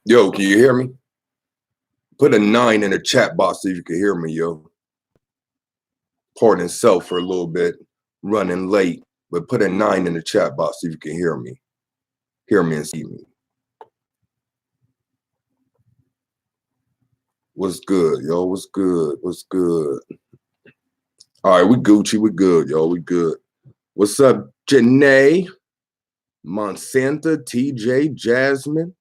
Yo, can you hear me? Put a 9 in the chat box so you can hear me, yo. Pardon self for a little bit, running late, but put a 9 in the chat box so you can hear me. Hear me and see me. What's good, yo? What's good? What's good? All right, we Gucci. We good, yo. We good. What's up, Janae, Monsanta, TJ, Jasmine,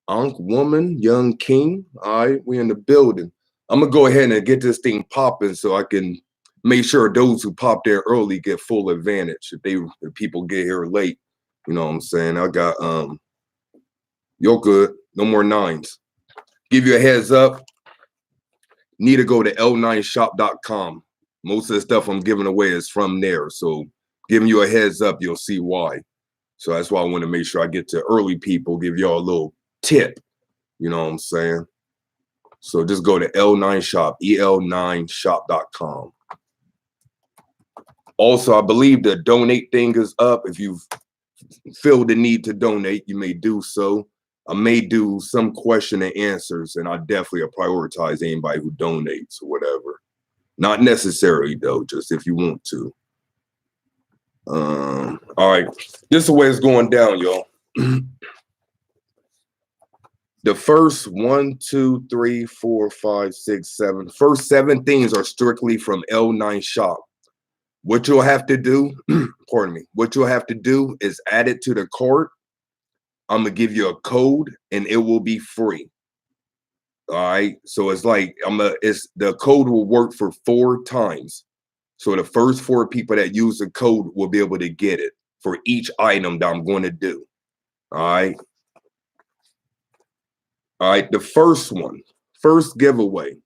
Ankh Woman, Young King? All right, we in the building. I'm gonna go ahead and get this thing popping so I can make sure those who pop there early get full advantage. If people get here late, you know what I'm saying? I got you're good. No more 9s. Give you a heads up. Need to go to l9shop.com. Most of the stuff I'm giving away is from there. So giving you a heads up, you'll see why. So that's why I want to make sure I get to early people, give y'all a little tip. You know what I'm saying? So just go to L9shop, el9shop.com. Also, I believe the donate thing is up. If you feel the need to donate, you may do so. I may do some question and answers, and I definitely prioritize anybody who donates or whatever. Not necessary, though, just if you want to. All right, this is the way it's going down, y'all. The first 1, 2, 3, 4, 5, 6, 7. First 7 things are strictly from L9 Shop. What you'll have to do, pardon me, what you'll have to do is add it to the cart. I'm gonna give you a code and it will be free. All right. So it's like the code will work for 4 times. So the first 4 people that use the code will be able to get it for each item that I'm going to do. All right. All right. The first one, first giveaway,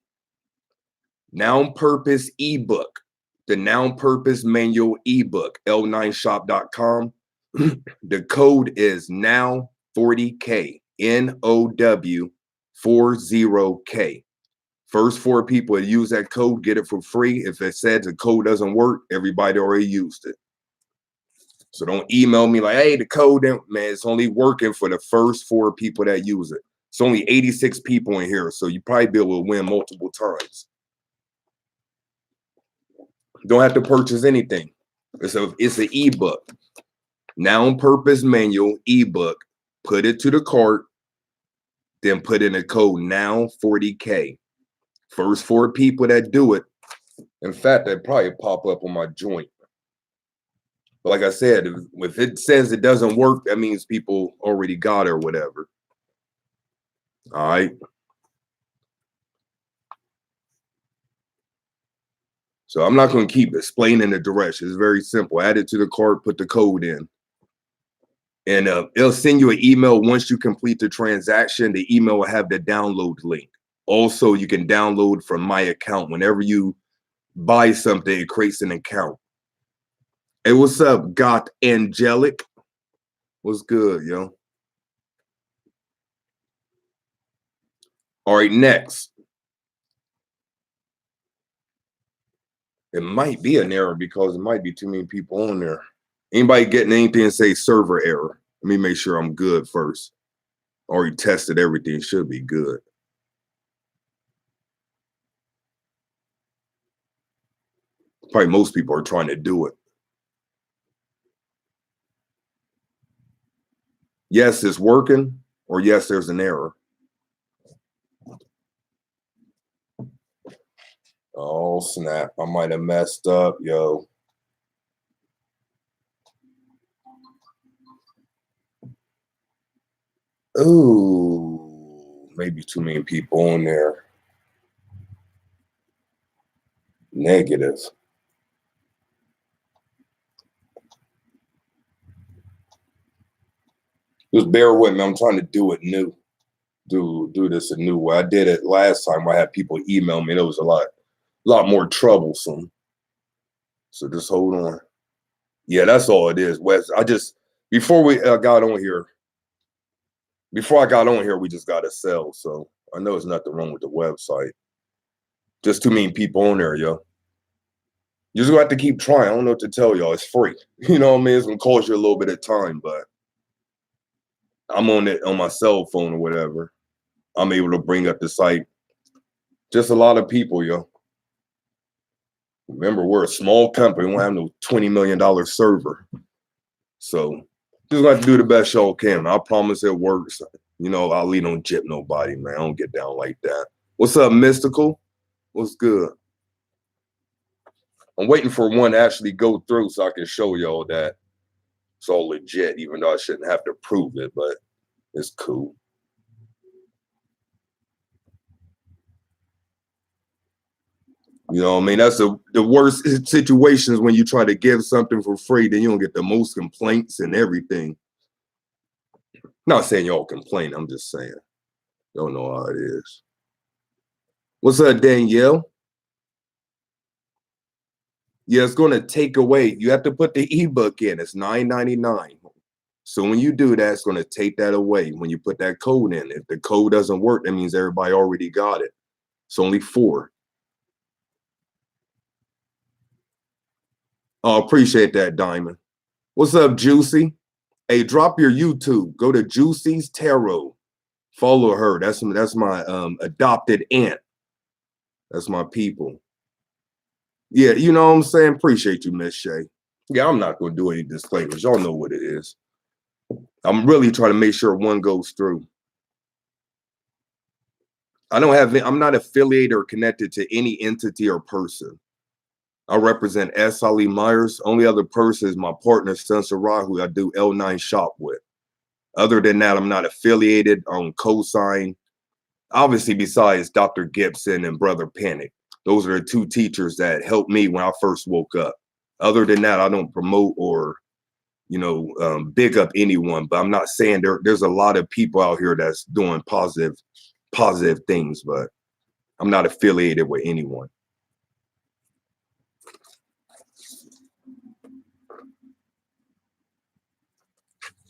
noun purpose ebook. The noun purpose manual ebook, l9shop.com. The code is now 40K, NOW 40K. First 4 people that use that code get it for free. If it says the code doesn't work, everybody already used it. So don't email me like, hey, the code, man, it's only working for the first 4 people that use it. It's only 86 people in here, so you probably be able to win multiple times. Don't have to purchase anything. It's an ebook. Noun purpose manual ebook. Put it to the cart, then put in a code now 40K. First 4 people that do it. In fact, they probably pop up on my joint. But like I said, if it says it doesn't work, that means people already got it or whatever. All right. So I'm not going to keep explaining the directions. It's very simple. Add it to the cart, put the code in. And it'll send you an email once you complete the transaction. The email will have the download link. Also, you can download from my account. Whenever you buy something, it creates an account. Hey, what's up, Got Angelic? What's good, yo? All right, next. It might be an error because it might be too many people on there. Anybody getting anything say server error? Let me make sure I'm good first. Already tested everything, should be good. Probably most people are trying to do it. Yes, it's working, or yes, there's an error. Oh, snap. I might have messed up, yo. Ooh, maybe too many people on there. Negative. Just bear with me. I'm trying to do it new. Do this a new way. I did it last time. I had people email me. It was a lot more troublesome. So just hold on. Yeah, that's all it is, Wes. Before I got on here, we just got to sell. So I know there's nothing wrong with the website. Just too many people on there, yo. You just gonna have to keep trying. I don't know what to tell y'all. It's free. You know what I mean? It's gonna cost you a little bit of time, but I'm on it on my cell phone or whatever. I'm able to bring up the site. Just a lot of people, yo. Remember, we're a small company. We don't have no $20 million server. So just have to do the best y'all can. I promise it works. You know, I'll lead on jip nobody, man. I don't get down like that. What's up, Mystical? What's good? I'm waiting for one to actually go through so I can show y'all that it's all legit, even though I shouldn't have to prove it, but it's cool. You know what I mean? That's the worst situations when you try to give something for free, then you don't get the most complaints and everything. Not saying y'all complain, I'm just saying. Y'all know how it is. What's up, Danielle? Yeah, it's going to take away. You have to put the ebook in. It's $9.99. So when you do that, it's going to take that away when you put that code in. If the code doesn't work, that means everybody already got it. It's only 4. Oh, appreciate that, Diamond. What's up, Juicy? Hey, drop your YouTube. Go to Juicy's Tarot. Follow her. That's my adopted aunt. That's my people. Yeah, you know what I'm saying? Appreciate you, Miss Shay. Yeah, I'm not going to do any disclaimers. Y'all know what it is. I'm really trying to make sure one goes through. I'm not affiliated or connected to any entity or person. I represent S. Ali Myers. Only other person is my partner, Spencer Ra, who I do L9 shop with. Other than that, I'm not affiliated on cosign. Obviously, besides Dr. Gibson and Brother Panic. Those are the 2 teachers that helped me when I first woke up. Other than that, I don't promote or, big up anyone. But I'm not saying there's a lot of people out here that's doing positive things, but I'm not affiliated with anyone.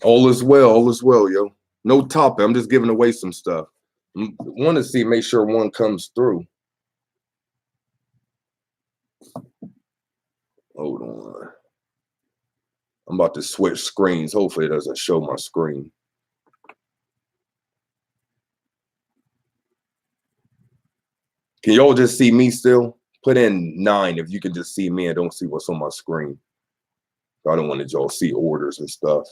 All is well, yo. No topic. I'm just giving away some stuff. I want to make sure one comes through. Hold on. I'm about to switch screens. Hopefully it doesn't show my screen. Can y'all just see me still? Put in 9 if you can just see me and don't see what's on my screen. I don't want y'all see orders and stuff.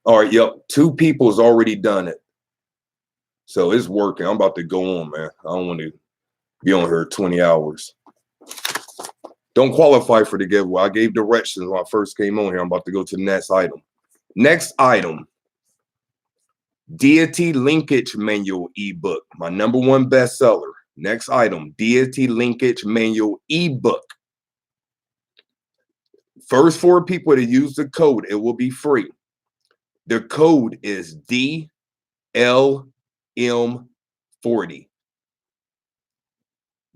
All right, yep. 2 people's already done it. So it's working. I'm about to go on, man. I don't want to be on here 20 hours. Don't qualify for the giveaway. I gave directions when I first came on here. I'm about to go to the next item. Next item, Deity Linkage Manual ebook, my #1 bestseller. Next item, Deity Linkage Manual ebook. First 4 people to use the code, it will be free. The code is DLM40.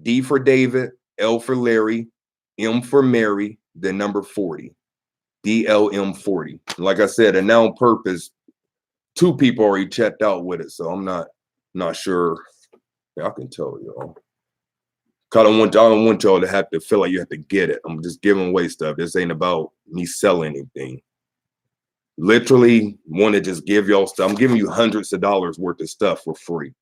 D for David, L for Larry, M for Mary, the number 40. DLM40. Like I said, and now on purpose, 2 people already checked out with it, so I'm not sure. Yeah, I can tell y'all. I don't want y'all to have to feel like you have to get it. I'm just giving away stuff. This ain't about me selling anything. Literally want to just give y'all stuff. I'm giving you hundreds of dollars worth of stuff for free.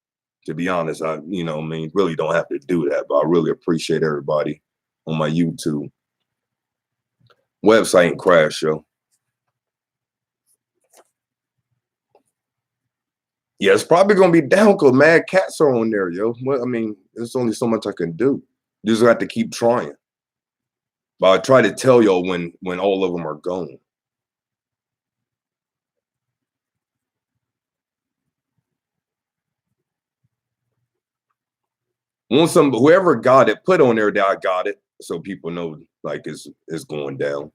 To be honest, really don't have to do that, but I really appreciate everybody on my YouTube. Website ain't crash, yo. Yeah, it's probably gonna be down because mad cats are on there, yo. Well, there's only so much I can do. You just have to keep trying. But I try to tell y'all when all of them are gone. Once whoever got it, put on there that I got it, so people know like it's going down.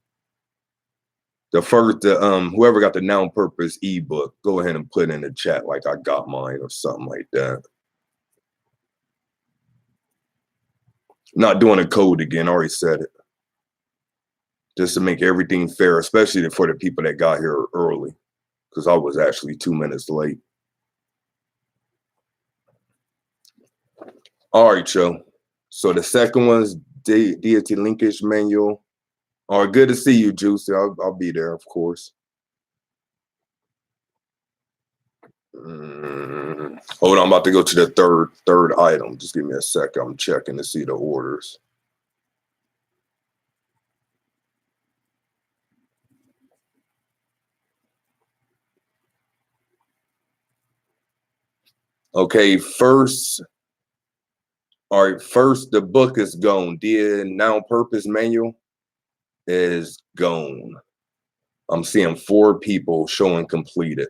The first, whoever got the Noun Purpose ebook, go ahead and put in the chat like I got mine or something like that. Not doing a code again. I already said it. Just to make everything fair, especially for the people that got here early, because I was actually 2 minutes late. All right, yo. So the second one's Deity Linkage Manual. All right, good to see you, Juicy. I'll be there, of course. Hold on, I'm about to go to the third item. Just give me a sec. I'm checking to see the orders. Okay, first, all right, first the book is gone. The Now Purpose Manual is gone. I'm seeing 4 people showing completed.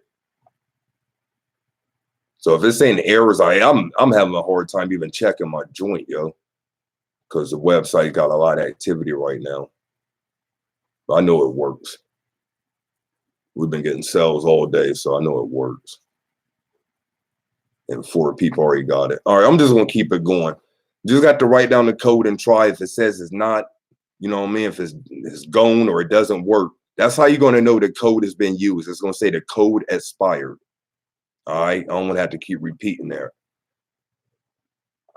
So if it's saying errors, I'm having a hard time even checking my joint, yo, because the website got a lot of activity right now. But I know it works. We've been getting sales all day, so I know it works. And 4 people already got it. All right, I'm just gonna keep it going. Just got to write down the code and try. If it says it's not, you know what I mean, if it's gone or it doesn't work, that's how you're gonna know the code has been used. It's gonna say the code expired. All right, I don't want to have to keep repeating there.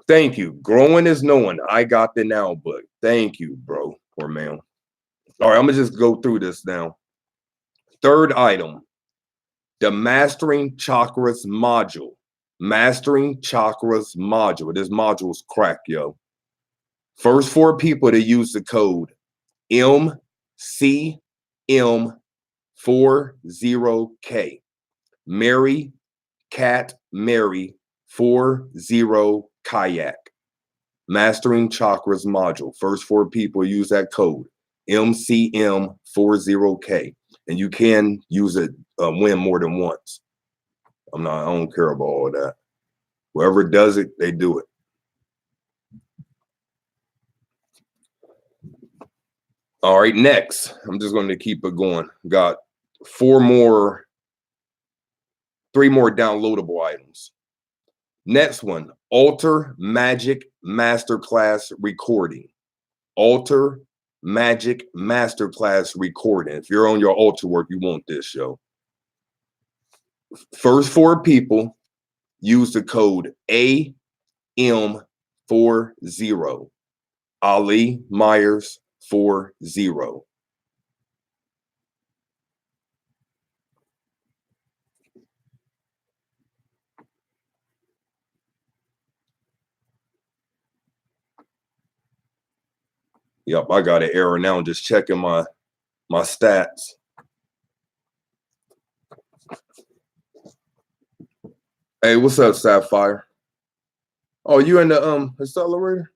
Thank you. Growing is knowing. I got the now book. Thank you, bro or ma'am. All right, I'm gonna just go through this now. Third item, the Mastering Chakras module. Mastering Chakras module. This module is crack, yo. First 4 people to use the code MCM40K. Mary, Cat, Mary, 40 Kayak. Mastering Chakras module. First 4 people use that code MCM40K. And you can use it, win more than once. I don't care about all that. Whoever does it, they do it. All right, next, I'm just going to keep it going. Got 3 more downloadable items. Next one, Alter Magic Masterclass recording. Alter Magic Masterclass recording. If you're on your altar work, you want this show. First 4 people use the code AM40. Ali Myers 40. Yep, I got an error now. I'm just checking my stats. Hey, what's up, Sapphire? Oh, you in the Accelerator?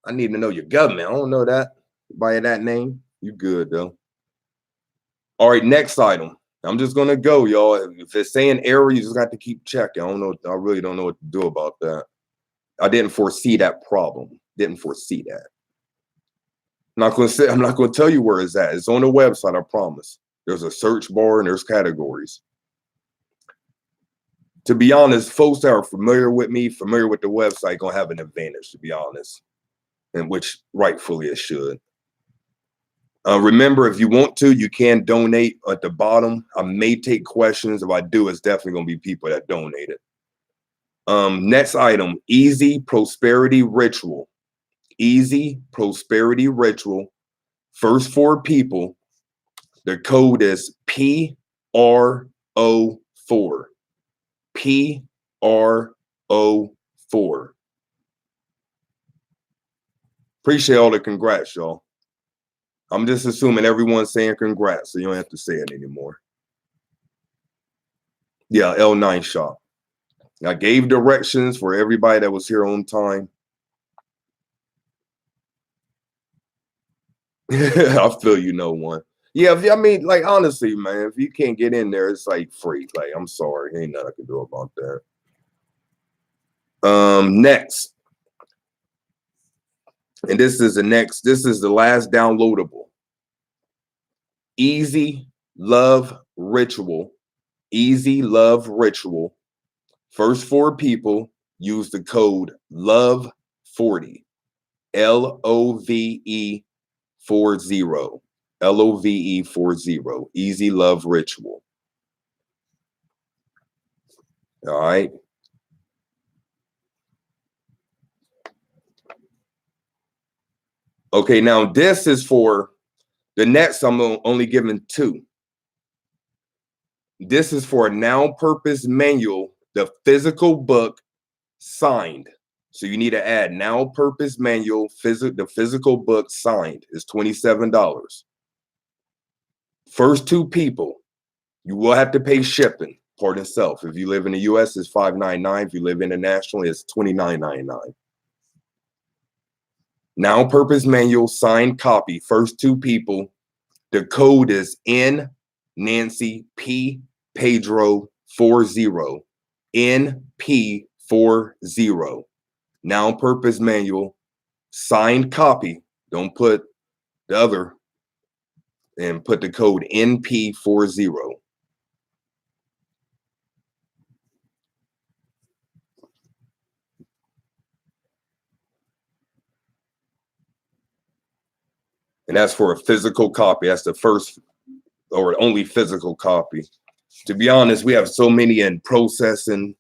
I need to know your government. I don't know that by that name. You good though. All right, next item. I'm just gonna go, y'all. If it's saying error, you just got to keep checking. I don't know. I really don't know what to do about that. I didn't foresee that problem. Didn't foresee that. I'm not gonna tell you where it's at. It's on the website, I promise. There's a search bar and there's categories. To be honest, folks that are familiar with me, familiar with the website, gonna have an advantage, to be honest. And which rightfully it should. Remember, if you want to, you can donate at the bottom. I may take questions. If I do, it's definitely going to be people that donated. Next item, Easy Prosperity Ritual. Easy Prosperity Ritual. First 4 people, the code is PRO4. PRO4. Appreciate all the congrats, y'all. I'm just assuming everyone's saying congrats, so you don't have to say it anymore. Yeah, L9 shop. I gave directions for everybody that was here on time. I feel you know one. Yeah, I mean, like, honestly, man, if you can't get in there, it's like free. Like, I'm sorry, ain't nothing I can do about that. Next. And this is the last downloadable. Easy Love Ritual. Easy Love Ritual. First 4 people use the code LOVE40. LOVE40. LOVE40. Easy Love Ritual. All right. Okay, now this is for the next. I'm only giving 2. This is for a noun purpose manual, the physical book signed. So you need to add noun purpose manual, the physical book signed is $27. First two people, you will have to pay shipping, part itself. If you live in the US, it's $5.99. If you live internationally, it's $29.99. Noun purpose manual, signed copy, first two people. The code is N Nancy P Pedro 40. NP40. Noun purpose manual, signed copy. Don't put the other, and put the code NP40. And that's for a physical copy. That's the first or only physical copy. To be honest, we have so many in processing.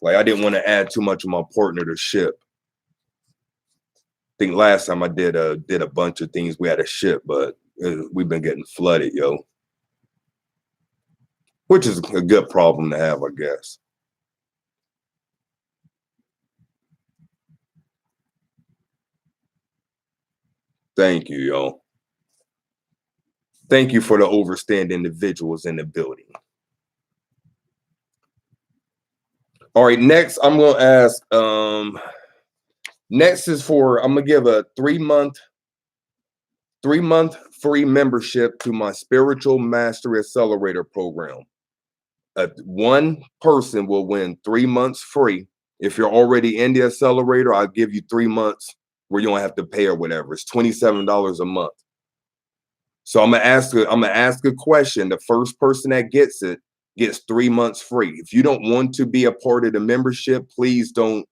Like, I didn't want to add too much of my partner to ship. I think last time I did a bunch of things we had to ship, but we've been getting flooded, yo. Which is a good problem to have, I guess. Thank you, yo. Thank you for the overstand individuals in the building. All right, next I'm gonna ask. Next is for, I'm gonna give a 3-month free membership to my Spiritual Mastery Accelerator program. One person will win 3 months free. If you're already in the accelerator, I'll give you 3 months where you don't have to pay or whatever. It's $27 a month. So I'm gonna ask a question. The first person that gets it gets 3 months free. If you don't want to be a part of the membership, please don't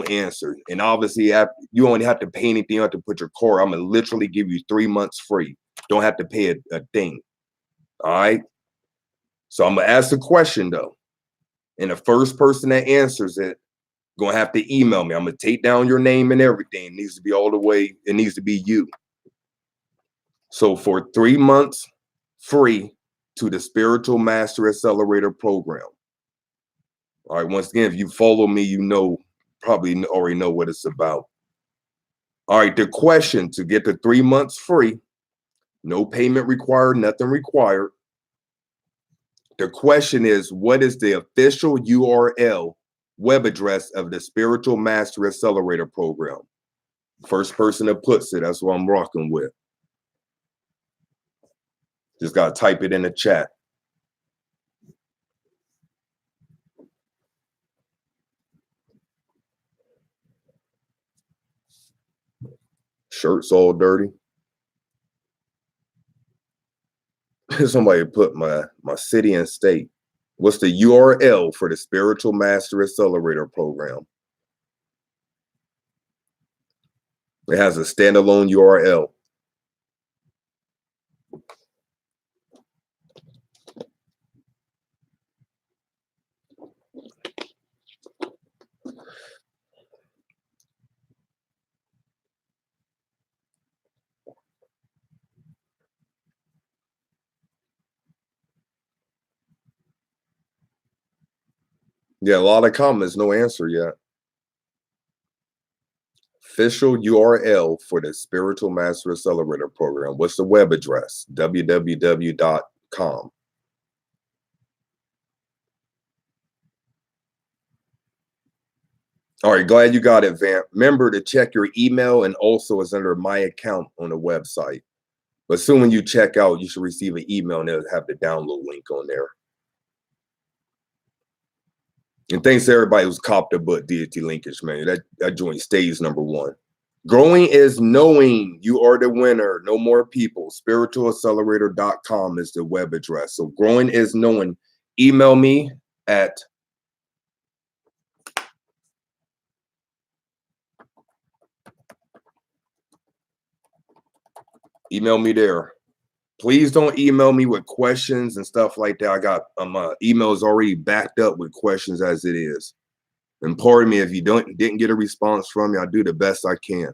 answer. And obviously, you only have to pay anything. You have to put your core. I'm gonna literally give you 3 months free. Don't have to pay a thing. All right. So I'm gonna ask the question though, and the first person that answers it gonna have to email me. I'm gonna take down your name and everything. It needs to be all the way. It needs to be you. So for 3 months free to the Spiritual Master Accelerator program. All right. Once again, if you follow me, you probably already know what it's about. All right. The question to get the 3 months free, no payment required, nothing required. The question is, what is the official URL web address of the Spiritual Master Accelerator program? First person that puts it, that's what I'm rocking with. Just got to type it in the chat. Shirt's all dirty. Somebody put my city and state. What's the URL for the Spiritual Master Accelerator program? It has a standalone URL. Yeah, a lot of comments, no answer yet. Official URL for the Spiritual Master Accelerator program. What's the web address? www.com. All right, glad you got it, Vamp. Remember to check your email, and also it's under my account on the website. But soon when you check out, you should receive an email and it'll have the download link on there. And thanks to everybody who's copped the book, Deity Linkage, man. That joint stays #1. Growing is knowing. You are the winner. No more people. Spiritualaccelerator.com is the web address. So growing is knowing. Email me at email me there. Please don't email me with questions and stuff like that. I got my email is already backed up with questions as it is. And pardon me if you didn't get a response from me. I'll do the best I can.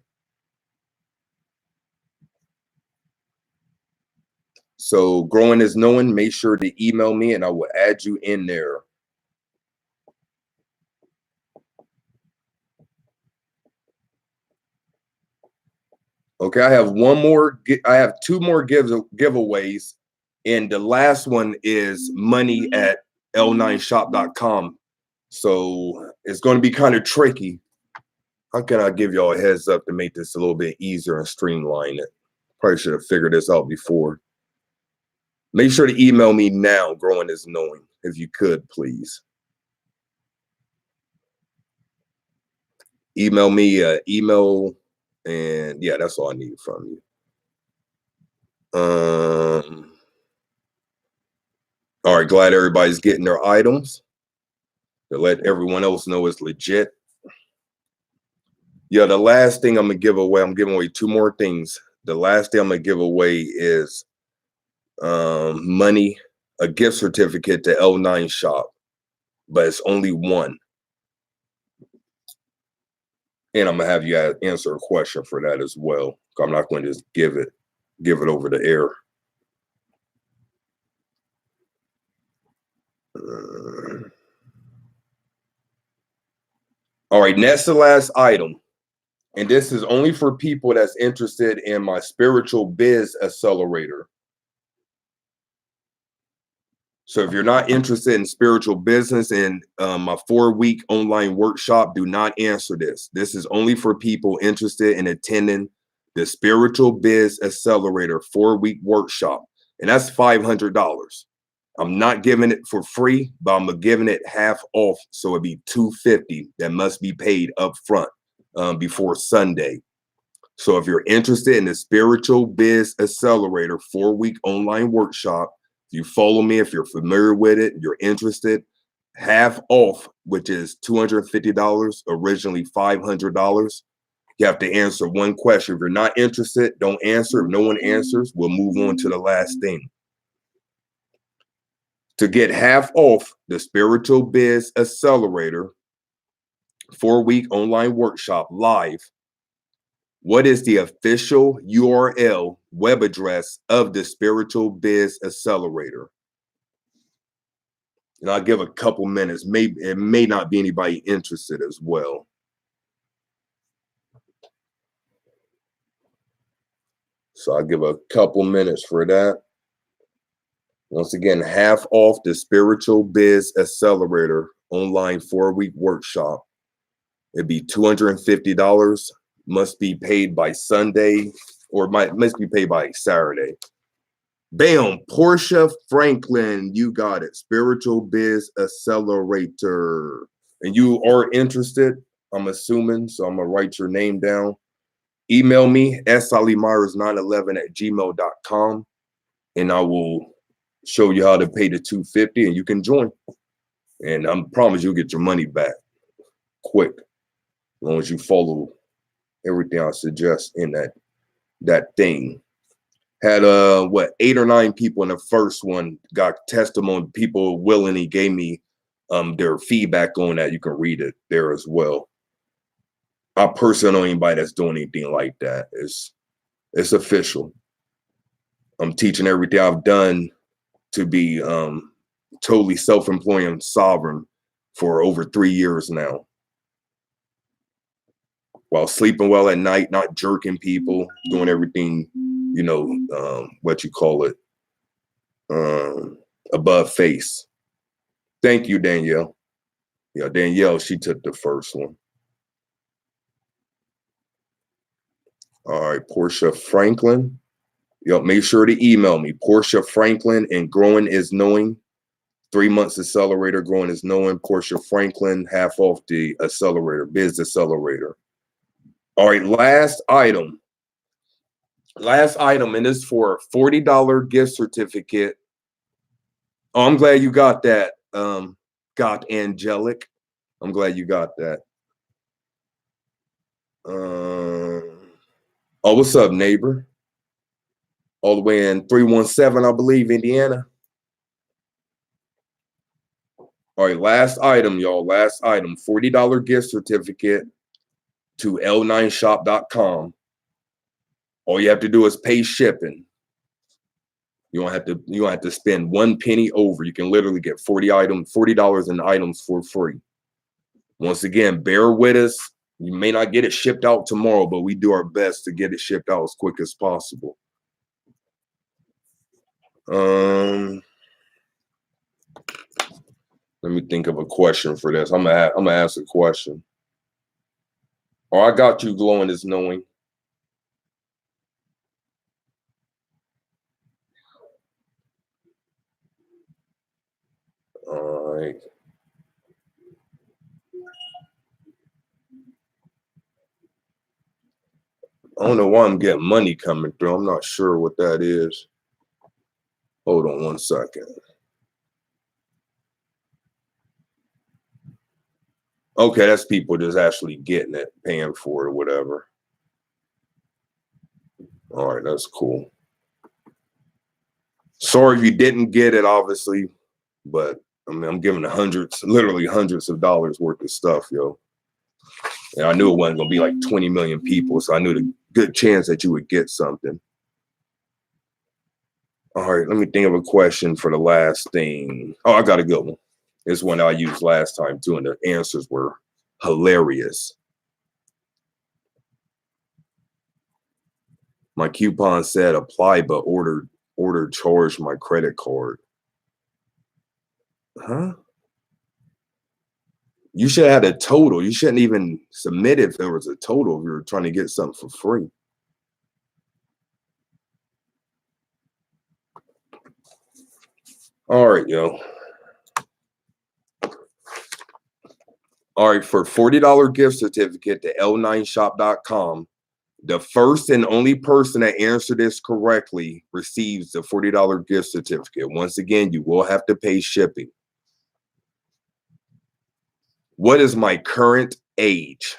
So growing is knowing, make sure to email me and I will add you in there. Okay, I have two more giveaways. And the last one is money at l9shop.com. So it's going to be kind of tricky. How can I give y'all a heads up to make this a little bit easier and streamline it? Probably should have figured this out before. Make sure to email me now, growing is knowing, if you could, please. Email me, and yeah, that's all I need from you. All right, glad everybody's getting their items. To let everyone else know it's legit. Yeah, the last thing I'm gonna give away, I'm giving away two more things. The last thing I'm gonna give away is money, a gift certificate to L9 Shop, but it's only one. And I'm gonna have you answer a question for that as well. I'm not going to just give it over the air. All right, next to last item. And this is only for people that's interested in my spiritual biz accelerator. So if you're not interested in spiritual business and my 4-week online workshop, do not answer this. This is only for people interested in attending the Spiritual Biz Accelerator 4-week workshop. And that's $500. I'm not giving it for free, but I'm giving it half off. So it'd be $250 that must be paid up front before Sunday. So if you're interested in the Spiritual Biz Accelerator 4-week online workshop, if you follow me, if you're familiar with it, you're interested, half off, which is $250, originally $500. You have to answer one question. If you're not interested, don't answer. If no one answers, we'll move on to the last thing. To get half off the Spiritual Biz Accelerator 4-week online workshop live, what is the official URL web address of the Spiritual Biz Accelerator? And I'll give a couple minutes. Maybe it may not be anybody interested as well. So I'll give a couple minutes for that. Once again, half off the Spiritual Biz Accelerator online 4-week workshop. It'd be $250. Must be paid by Sunday, or must be paid by Saturday. Bam, Portia Franklin, you got it. Spiritual Biz Accelerator. And you are interested, I'm assuming, so I'm gonna write your name down. Email me, salimyers911@gmail.com, and I will show you how to pay the $250 and you can join. And I promise you'll get your money back quick, as long as you follow everything I suggest in that thing. Had 8 or 9 people in the first one got testimony. People willingly gave me their feedback on that. You can read it there as well. I personally don't know anybody that's doing anything like that. It's official. I'm teaching everything I've done to be totally self-employed and sovereign for over 3 years now, while sleeping well at night, not jerking people, doing everything, what you call it, above face. Thank you, Danielle. Yeah, Danielle, she took the first one. All right, Portia Franklin. Make sure to email me, Portia Franklin, and Growing is Knowing. 3 months accelerator, Growing is Knowing. Portia Franklin, half off the accelerator, Biz Accelerator. All right, last item, and this is for a $40 gift certificate. Oh, I'm glad you got that, got Angelic. I'm glad you got that. Oh, what's up, neighbor? All the way in 317, I believe, Indiana. All right, last item, y'all. Last item, $40 gift certificate to l9shop.com. All you have to do is pay shipping. You don't have to spend 1 penny over. You can literally get $40 in items for free. Once again, bear with us. You may not get it shipped out tomorrow, but we do our best to get it shipped out as quick as possible. Let me think of a question for this. I'm gonna ask a question. Oh, I got you, glowing is knowing. All right. I don't know why I'm getting money coming through. I'm not sure what that is. Hold on 1 second. Okay, that's people just actually getting it, paying for it or whatever. All right, that's cool. Sorry if you didn't get it, obviously, but I mean, I'm giving literally hundreds of dollars worth of stuff, yo. And I knew it wasn't gonna be like 20 million people, so I knew the good chance that you would get something. All right, let me think of a question for the last thing. Oh, I got a good one. This one I used last time too, and the answers were hilarious. My coupon said apply, but order charged my credit card. Huh? You should have had a total. You shouldn't even submit if there was a total if you were trying to get something for free. All right, yo. All right, for $40 gift certificate to l9shop.com, the first and only person that answered this correctly receives the $40 gift certificate. Once again, you will have to pay shipping. What is my current age?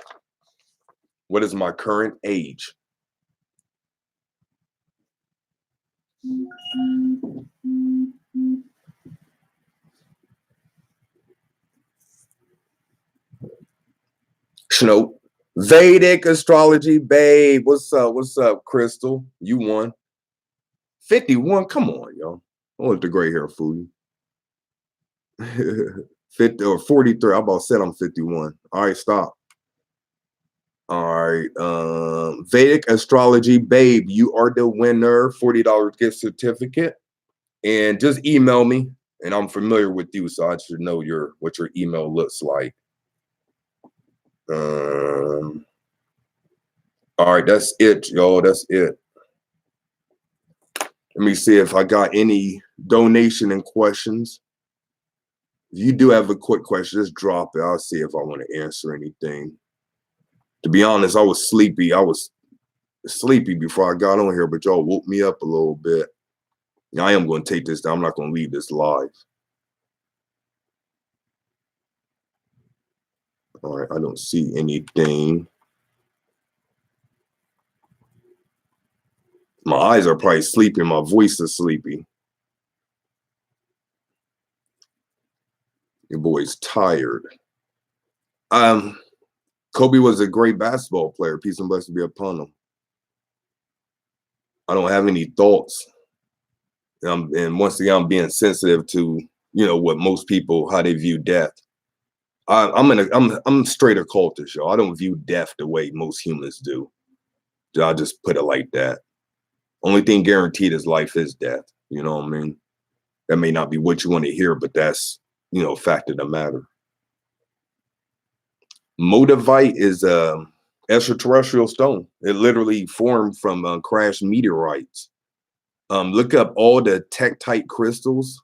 What is my current age? Schnope. Vedic astrology, babe. What's up? What's up, Crystal? You won. 51. Come on, yo. Don't let the gray hair fool you. 50 or 43. I about said I'm 51. All right, stop. All right. Vedic astrology, babe. You are the winner. $40 gift certificate. And just email me. And I'm familiar with you, so I should know what your email looks like. All right, that's it, y'all. That's it. Let me see if I got any donation and questions. If you do have a quick question, just drop it. I'll see if I want to answer anything. To be honest, I was sleepy. I was sleepy before I got on here, but y'all woke me up a little bit. I am going to take this down. I'm not going to leave this live. All right, I don't see anything. My eyes are probably sleepy. My voice is sleepy. Your boy's tired. Kobe was a great basketball player. Peace and blessings be upon him. I don't have any thoughts. And once again, I'm being sensitive to, what most people, how they view death. I'm straight occultist, yo. I don't view death the way most humans do. I'll just put it like that. Only thing guaranteed is life is death. You know what I mean? That may not be what you want to hear, but that's, fact of the matter. Motivite is a extraterrestrial stone. It literally formed from crashed meteorites. Look up all the tektite crystals.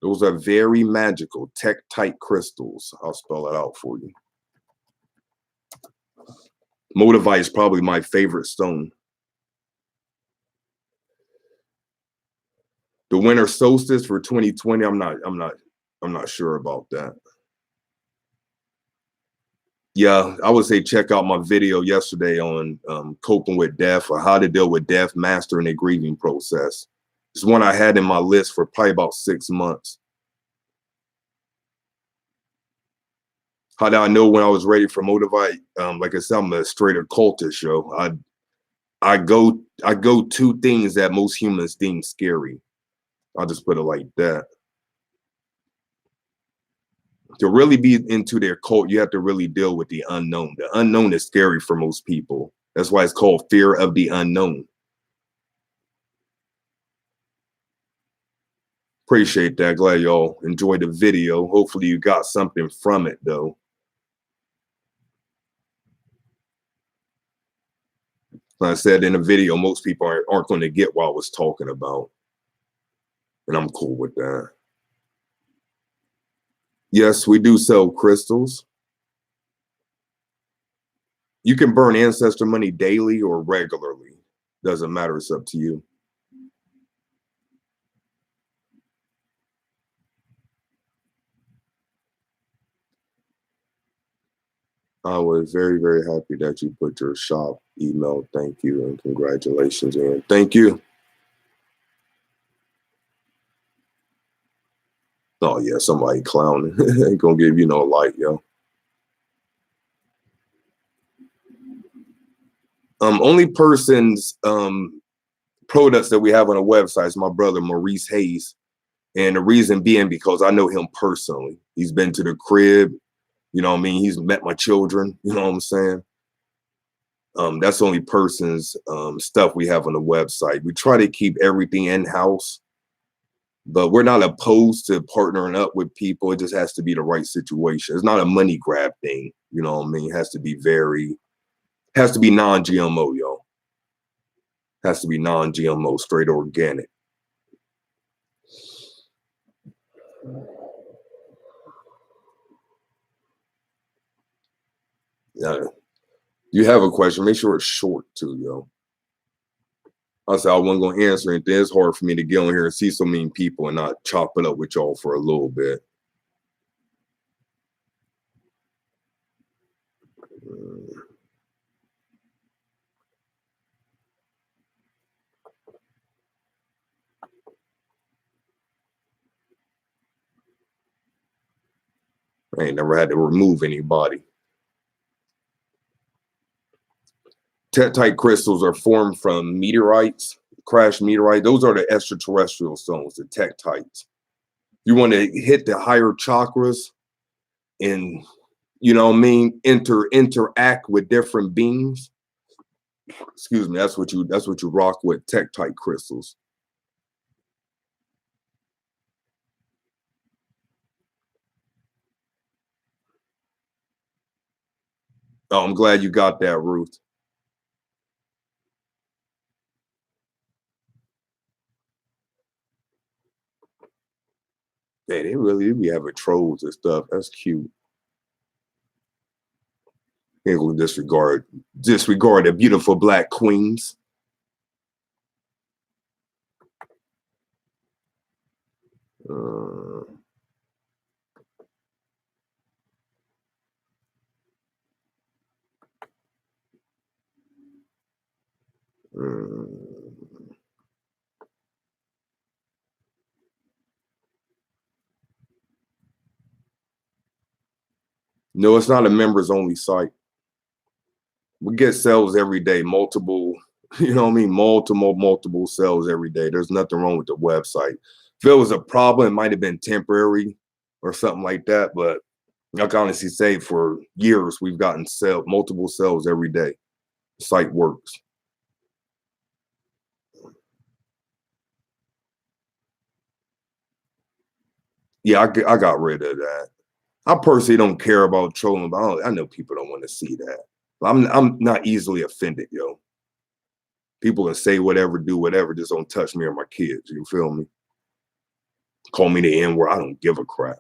Those are very magical. Tektite crystals. I'll spell it out for you. Motivite is probably my favorite stone. The winter solstice for 2020. I'm not sure about that. Yeah, I would say check out my video yesterday on coping with death, or how to deal with death, mastering a grieving process. It's one I had in my list for probably about 6 months. How did I know when I was ready for Motivite? Like I said, I'm a straight occultist, yo. I go to things that most humans deem scary. I'll just put it like that. To really be into their cult, you have to really deal with the unknown. The unknown is scary for most people. That's why it's called fear of the unknown. Appreciate that. Glad y'all enjoyed the video. Hopefully you got something from it, though. Like I said in the video, most people aren't going to get what I was talking about. And I'm cool with that. Yes, we do sell crystals. You can burn ancestor money daily or regularly. Doesn't matter. It's up to you. I was very, very happy that you put your shop email. Thank you and congratulations. And thank you. Oh, yeah, somebody clowning. Ain't gonna give you no light, yo. Only person's products that we have on the website is my brother Maurice Hayes. And the reason being because I know him personally. He's been to the crib, you know what I mean? He's met my children, you know what I'm saying? That's the only person's stuff we have on the website. We try to keep everything in-house, but we're not opposed to partnering up with people. It just has to be the right situation. It's not a money grab thing, you know what I mean? It has to be non-GMO, yo. Has to be non-GMO, straight organic. Yeah. You have a question, make sure it's short too, yo. I said I wasn't gonna answer anything. It's hard for me to get on here and see so many people and not chop it up with y'all for a little bit. I ain't never had to remove anybody. Tektite crystals are formed from meteorites, crashed meteorite. Those are the extraterrestrial stones, the tektites. You want to hit the higher chakras and, you know what I mean, interact with different beings. Excuse me, that's what you rock with, tektite crystals. Oh, I'm glad you got that, Ruth. Yeah, they really be having trolls and stuff. That's cute. Ain't gonna disregard the beautiful black queens. Uh, no, it's not a members only site. We get sales every day, multiple, you know what I mean? Multiple sales every day. There's nothing wrong with the website. If it was a problem, it might have been temporary or something like that. But I can honestly say for years, we've gotten multiple sales every day. The site works. Yeah, I got rid of that. I personally don't care about trolling, but I know people don't want to see that. I'm not easily offended, yo. People can say whatever, do whatever, just don't touch me or my kids. You feel me? Call me the N word. I don't give a crap.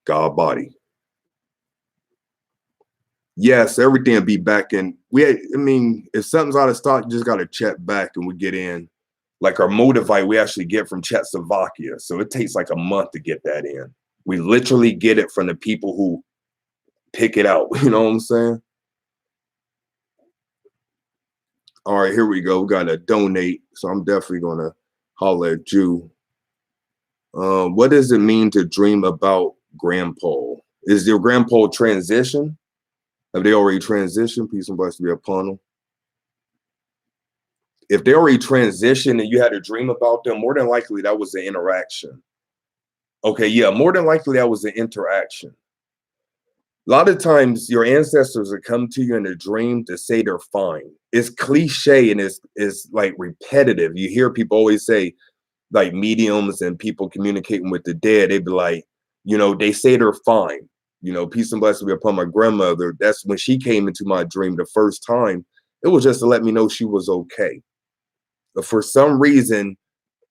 God body. Yes, everything will be back in. I mean, if something's out of stock, you just got to check back and we get in. Like our Motivite, we actually get from Czechoslovakia. So it takes like a month to get that in. We literally get it from the people who pick it out. You know what I'm saying? All right, here we go. We got to donate. So I'm definitely going to holler at you. What does it mean to dream about grandpa? Is your grandpa transition? Have they already transitioned? Peace and blessings be upon them. If they already transitioned and you had a dream about them, more than likely that was an interaction. Okay, yeah, more than likely that was an interaction. A lot of times your ancestors will come to you in a dream to say they're fine. It's cliche and it's like repetitive. You hear people always say, like mediums and people communicating with the dead, they'd be like, they say they're fine. Peace and blessing be upon my grandmother. That's when she came into my dream the first time. It was just to let me know she was okay. But for some reason,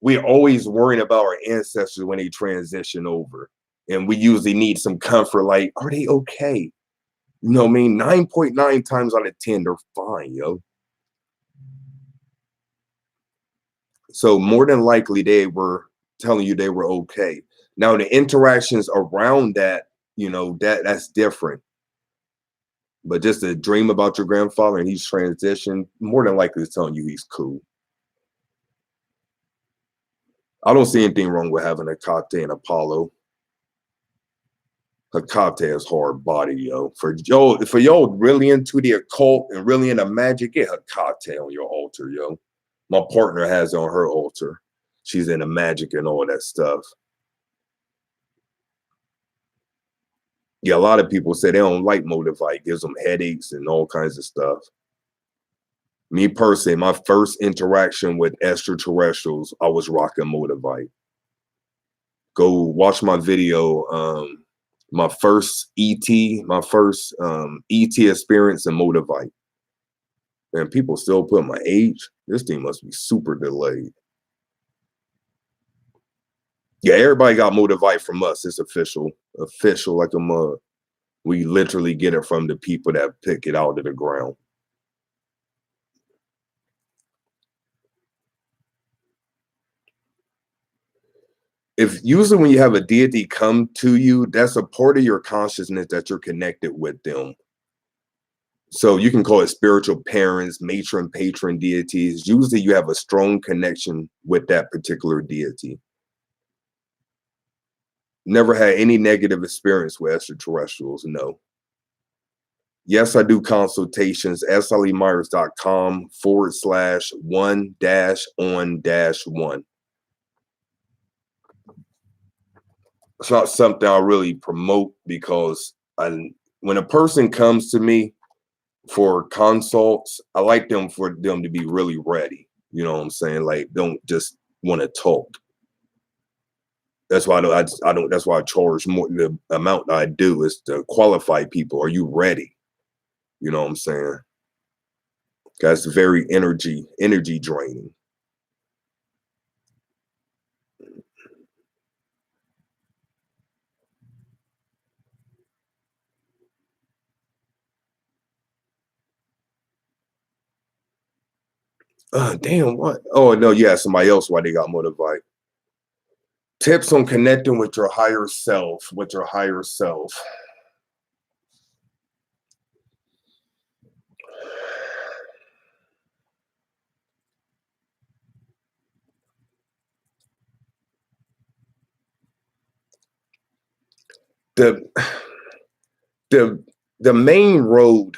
we're always worrying about our ancestors when they transition over. And we usually need some comfort, like, are they okay? You know what I mean? 9.9 times out of 10, they're fine, yo. So more than likely they were telling you they were okay. Now the interactions around that, that's different. But just a dream about your grandfather and he's transitioned, more than likely it's telling you he's cool. I don't see anything wrong with having a Hecate and Apollo. Hecate is hard body, yo. For y'all really into the occult and really into magic, get Hecate on your altar, yo. My partner has it on her altar. She's into magic and all that stuff. Yeah, a lot of people say they don't like Motivite, gives them headaches and all kinds of stuff. Me personally, my first interaction with extraterrestrials, I was rocking Motivite. Go watch my video, my first ET experience in Motivite. And people still put my age. This thing must be super delayed. Yeah, everybody got Motivite from us. It's official like a mug. We literally get it from the people that pick it out of the ground. If usually when you have a deity come to you, that's a part of your consciousness that you're connected with them. So you can call it spiritual parents, matron, patron deities. Usually you have a strong connection with that particular deity. Never had any negative experience with extraterrestrials, no. Yes, I do consultations, SLEMyers.com/1-on-1. It's not something I really promote because when a person comes to me for consults, I like for them to be really ready. You know what I'm saying? Like, don't just want to talk. That's why I don't. That's why I charge more. The amount I do is to qualify people. Are you ready? You know what I'm saying? That's very energy draining. Damn, what? Oh no, yeah, somebody else why they got motivated. Tips on connecting with your higher self, The the the main road,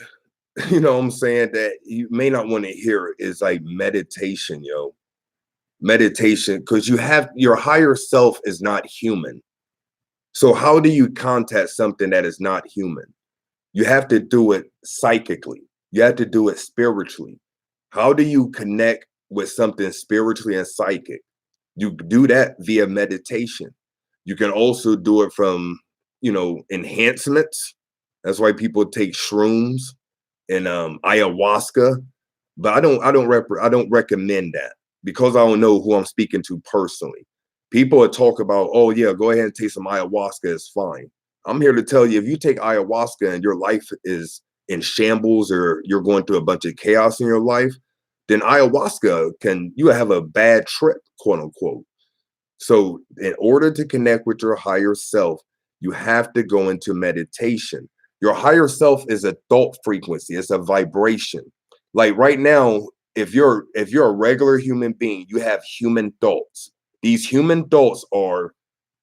you know what I'm saying, that you may not want to hear is like meditation, yo. Meditation, because you have your higher self is not human. So how do you contact something that is not human? You have to do it psychically. You have to do it spiritually. How do you connect with something spiritually and psychic? You do that via meditation. You can also do it from, enhancements. That's why people take shrooms and ayahuasca. But I don't recommend that because I don't know who I'm speaking to personally. People would talk about, oh yeah, go ahead and take some ayahuasca, it's fine. I'm here to tell you, if you take ayahuasca and your life is in shambles or you're going through a bunch of chaos in your life, then ayahuasca you have a bad trip, quote unquote. So in order to connect with your higher self, you have to go into meditation. Your higher self is a thought frequency, it's a vibration. Like right now, if you're a regular human being, you have human thoughts. These human thoughts are,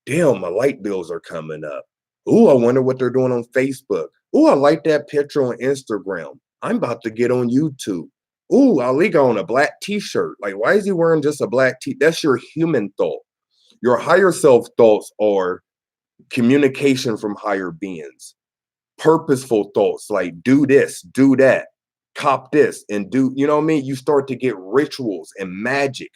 damn, my light bills are coming up. Ooh, I wonder what they're doing on Facebook. Ooh, I like that picture on Instagram. I'm about to get on YouTube. Ooh, Ali got on a black t-shirt. Like, why is he wearing just a black t? That's your human thought. Your higher self thoughts are communication from higher beings, purposeful thoughts like do this, do that, cop this, and do, you know what I mean? You start to get rituals and magic.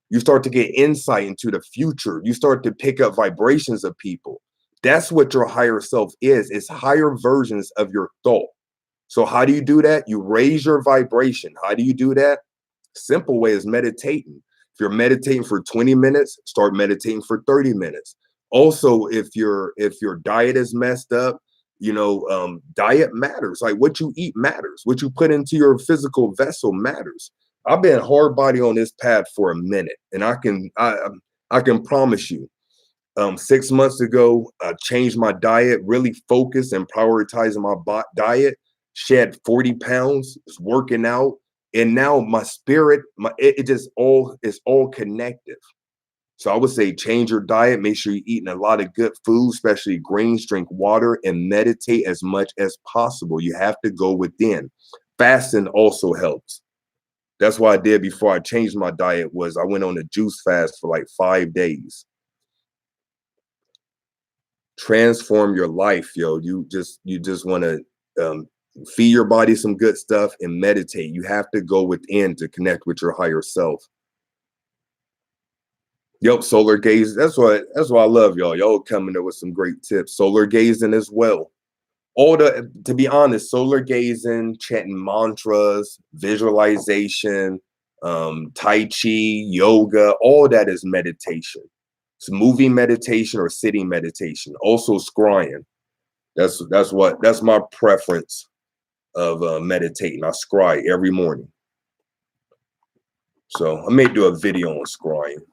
You start to get insight into the future. You start to pick up vibrations of people. That's what your higher self is. It's higher versions of your thought. So how do you do that? You raise your vibration. How do you do that? Simple way is meditating. If you're meditating for 20 minutes, start meditating for 30 minutes. Also, if your diet is messed up, diet matters. Like what you eat matters. What you put into your physical vessel matters. I've been hard body on this path for a minute, and I can promise you, 6 months ago, I changed my diet, really focused and prioritizing my diet, shed 40 pounds, was working out. And now my spirit, it just all is all connective. So I would say change your diet, make sure you're eating a lot of good food, especially greens, drink water, and meditate as much as possible. You have to go within. Fasting also helps. That's what I did before I changed my diet was I went on a juice fast for like 5 days. Transform your life, yo. You just want to feed your body some good stuff and meditate. You have to go within to connect with your higher self. Yep, solar gaze. That's what I love, y'all. Y'all coming up with some great tips. Solar gazing as well. To be honest, solar gazing, chanting mantras, visualization, tai chi, yoga, all that is meditation. It's moving meditation or sitting meditation. Also scrying. That's my preference of meditating. I scry every morning. So I may do a video on scrying.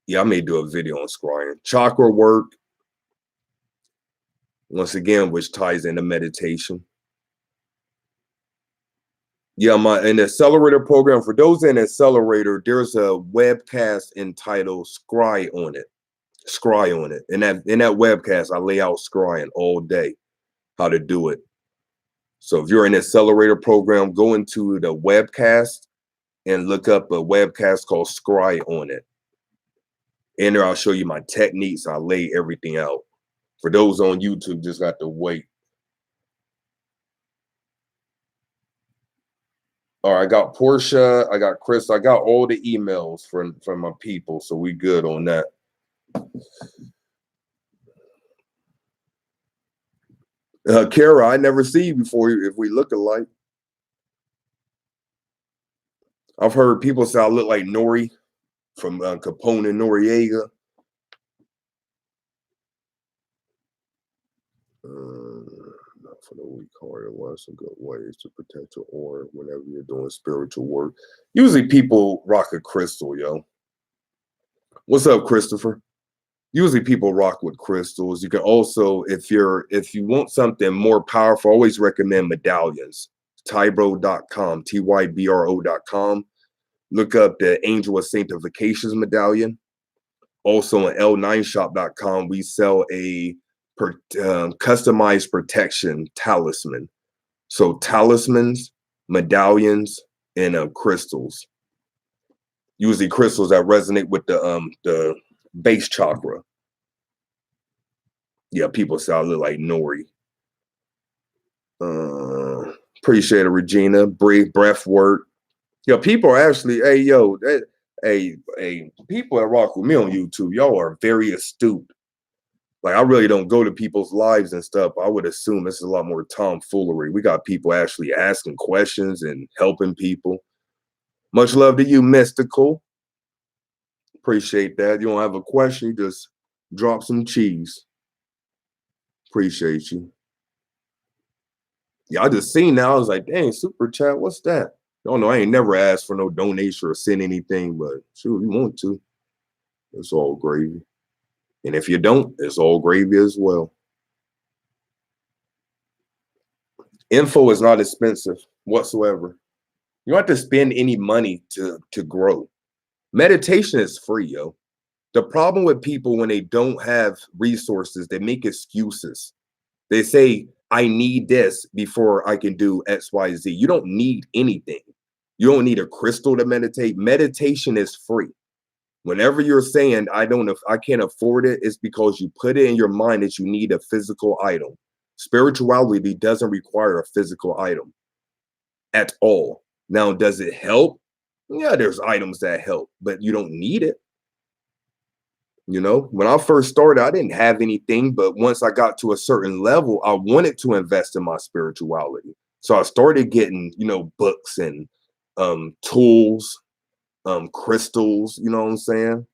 Yeah, I may do a video on scrying. Chakra work, once again, which ties into meditation. Yeah, in the Accelerator program, for those in Accelerator, there's a webcast entitled Scry on it. Scry on it. In that webcast, I lay out scrying all day, how to do it. So if you're in the Accelerator program, go into the webcast and look up a webcast called Scry on it. In there, I'll show you my techniques. I lay everything out. For those on YouTube, just got to wait. All right, I got Portia, I got Chris, I got all the emails from my people, so we good on that. Kara, I never see you before if we look alike. I've heard people say I look like Nori from Capone and Noriega. Not for the weak heart. What are some good ways to protect your aura whenever you're doing spiritual work? Usually people rock a crystal, yo. What's up, Christopher? Usually people rock with crystals. You can also, if you want something more powerful, I always recommend medallions. Tybro.com, Tybro.com. Look up the Angel of Sanctifications medallion. Also on L9shop.com, we sell a customized protection talisman. So talismans, medallions, and crystals. Usually crystals that resonate with the base chakra. Yeah, people say I look like Nori. Appreciate it, Regina. Breath work. Yo, people are actually, people that rock with me on YouTube, y'all are very astute. Like, I really don't go to people's lives and stuff. I would assume this is a lot more tomfoolery. We got people actually asking questions and helping people. Much love to you, Mystical. Appreciate that. You don't have a question, you just drop some cheese. Appreciate you. Yeah, I just seen now. I was like, dang, super chat, what's that? Y'all know I ain't never asked for no donation or send anything, but shoot, if you want to, it's all gravy. And if you don't, it's all gravy as well. Info is not expensive whatsoever. You don't have to spend any money to grow. Meditation is free, yo. The problem with people when they don't have resources, they make excuses. They say, I need this before I can do XYZ. You don't need anything. You don't need a crystal to meditate. Meditation is free. Whenever you're saying, I can't afford it, it's because you put it in your mind that you need a physical item. Spirituality doesn't require a physical item at all. Now, does it help? Yeah, there's items that help, but you don't need it. You know, when I first started, I didn't have anything, but once I got to a certain level, I wanted to invest in my spirituality. So I started getting, books and tools, crystals, you know what I'm saying?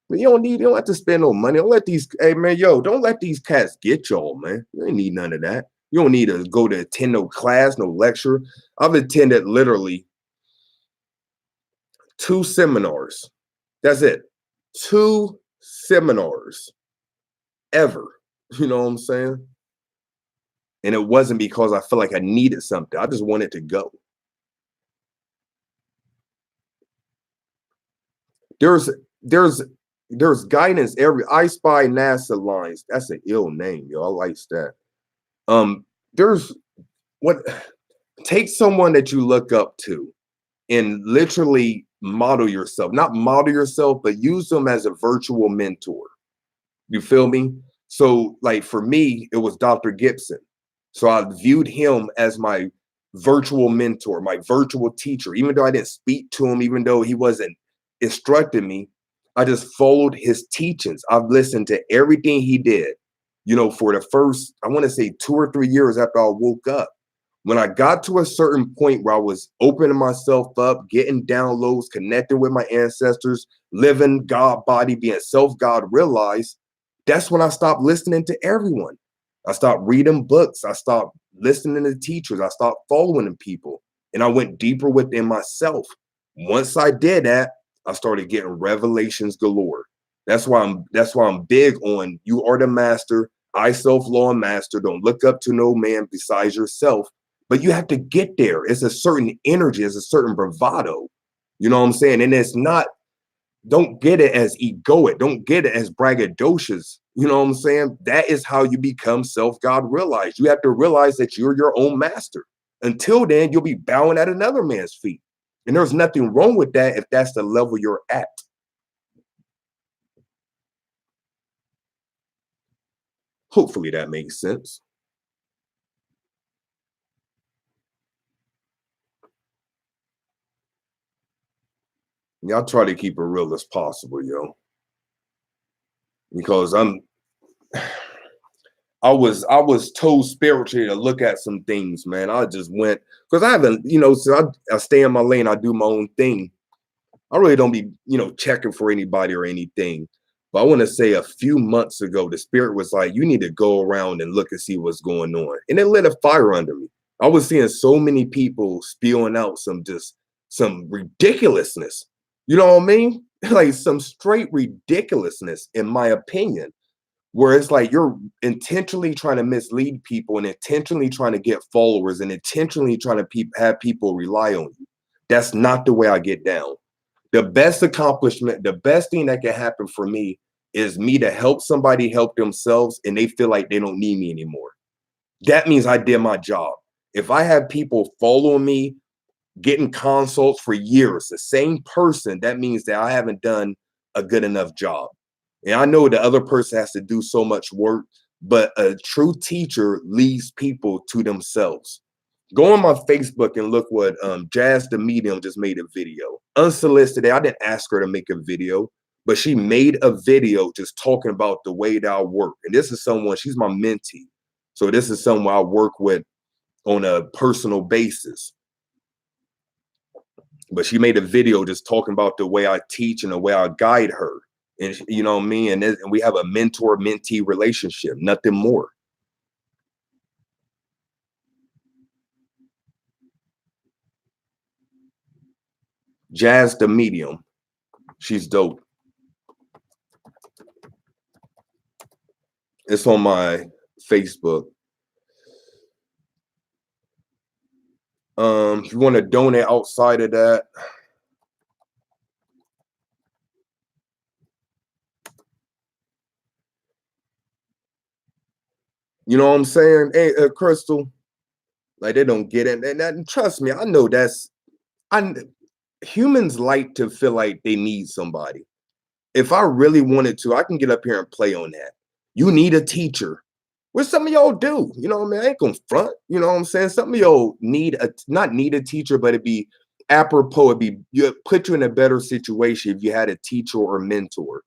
But you don't have to spend no money. Don't let these, hey man, don't let these cats get y'all, man. You ain't need none of that. You don't need to go to attend no class, no lecture. I've attended literally 2 seminars. That's it. 2 seminars ever. You know what I'm saying? And it wasn't because I felt like I needed something. I just wanted to go. There's there's there's guidance every I spy NASA lines. That's an ill name, yo. I like that. There's what take someone that you look up to and literally model yourself. Not model yourself, but use them as a virtual mentor. You feel me? So, like for me, it was Dr. Gibson. So I viewed him as my virtual mentor, my virtual teacher. Even though I didn't speak to him, even though he wasn't instructing me, I just followed his teachings. I've listened to everything he did, for the first, I want to say 2 or 3 years after I woke up. When I got to a certain point where I was opening myself up, getting downloads, connecting with my ancestors, living God body, being self-God realized, that's when I stopped listening to everyone. I stopped reading books. I stopped listening to teachers. I stopped following the people. And I went deeper within myself. Once I did that, I started getting revelations galore. That's why I'm big on you are the master. I self-law and master. Don't look up to no man besides yourself. But you have to get there. It's a certain energy, it's a certain bravado. You know what I'm saying? And it's not, don't get it as egoic, don't get it as braggadocious. You know what I'm saying? That is how you become self-God realized. You have to realize that you're your own master. Until then, you'll be bowing at another man's feet. And there's nothing wrong with that if that's the level you're at. Hopefully that makes sense. Y'all try to keep it real as possible, yo. Because I was told spiritually to look at some things, man. I just went because I haven't, so I stay in my lane, I do my own thing. I really don't be, checking for anybody or anything. But I want to say a few months ago, the spirit was like, you need to go around and look and see what's going on. And it lit a fire under me. I was seeing so many people spewing out some ridiculousness. You know what I mean? Like some straight ridiculousness, in my opinion, where it's like you're intentionally trying to mislead people and intentionally trying to get followers and intentionally trying to have people rely on you. That's not the way I get down. The best accomplishment, the best thing that can happen for me is me to help somebody help themselves and they feel like they don't need me anymore. That means I did my job. If I have people following me, getting consults for years, the same person, that means that I haven't done a good enough job. And I know the other person has to do so much work, but a true teacher leads people to themselves. Go on my Facebook and look what Jazz the Medium just made a video. Unsolicited. I didn't ask her to make a video, but she made a video just talking about the way that I work. And this is someone, she's my mentee. So this is someone I work with on a personal basis. But she made a video just talking about the way I teach and the way I guide her. And you know what I mean? And we have a mentor-mentee relationship, nothing more. Jazz the Medium. She's dope. It's on my Facebook. If you want to donate outside of that, you know what I'm saying? Hey, Crystal, like they don't get it. And trust me, I know I humans like to feel like they need somebody. If I really wanted to, I can get up here and play on that. You need a teacher. What some of y'all do, you know what I mean? I ain't gonna front, you know what I'm saying? Some of y'all need not need a teacher, but it'd be apropos, it'd be you put you in a better situation if you had a teacher or mentor.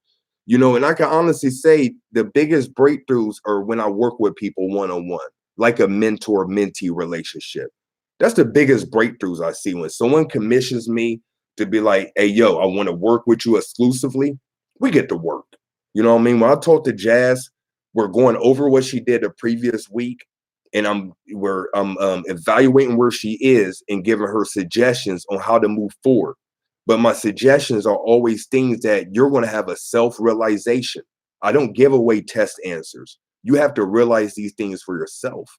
You know, and I can honestly say the biggest breakthroughs are when I work with people one-on-one, like a mentor-mentee relationship. That's the biggest breakthroughs I see when someone commissions me to be like, hey, yo, I want to work with you exclusively. We get to work. You know what I mean? When I talk to Jazz, we're going over what she did the previous week, and I'm evaluating where she is and giving her suggestions on how to move forward. But my suggestions are always things that you're going to have a self-realization. I don't give away test answers. You have to realize these things for yourself.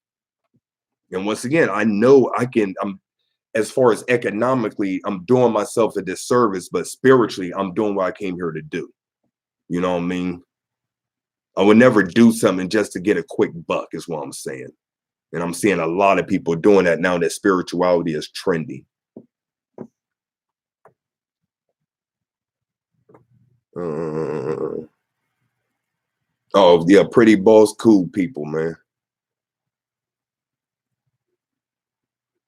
And once again, I know I'm as far as economically, I'm doing myself a disservice, but spiritually, I'm doing what I came here to do. You know what I mean? I would never do something just to get a quick buck, is what I'm saying. And I'm seeing a lot of people doing that now that spirituality is trendy. Uh, oh, yeah, pretty boss, cool people, man.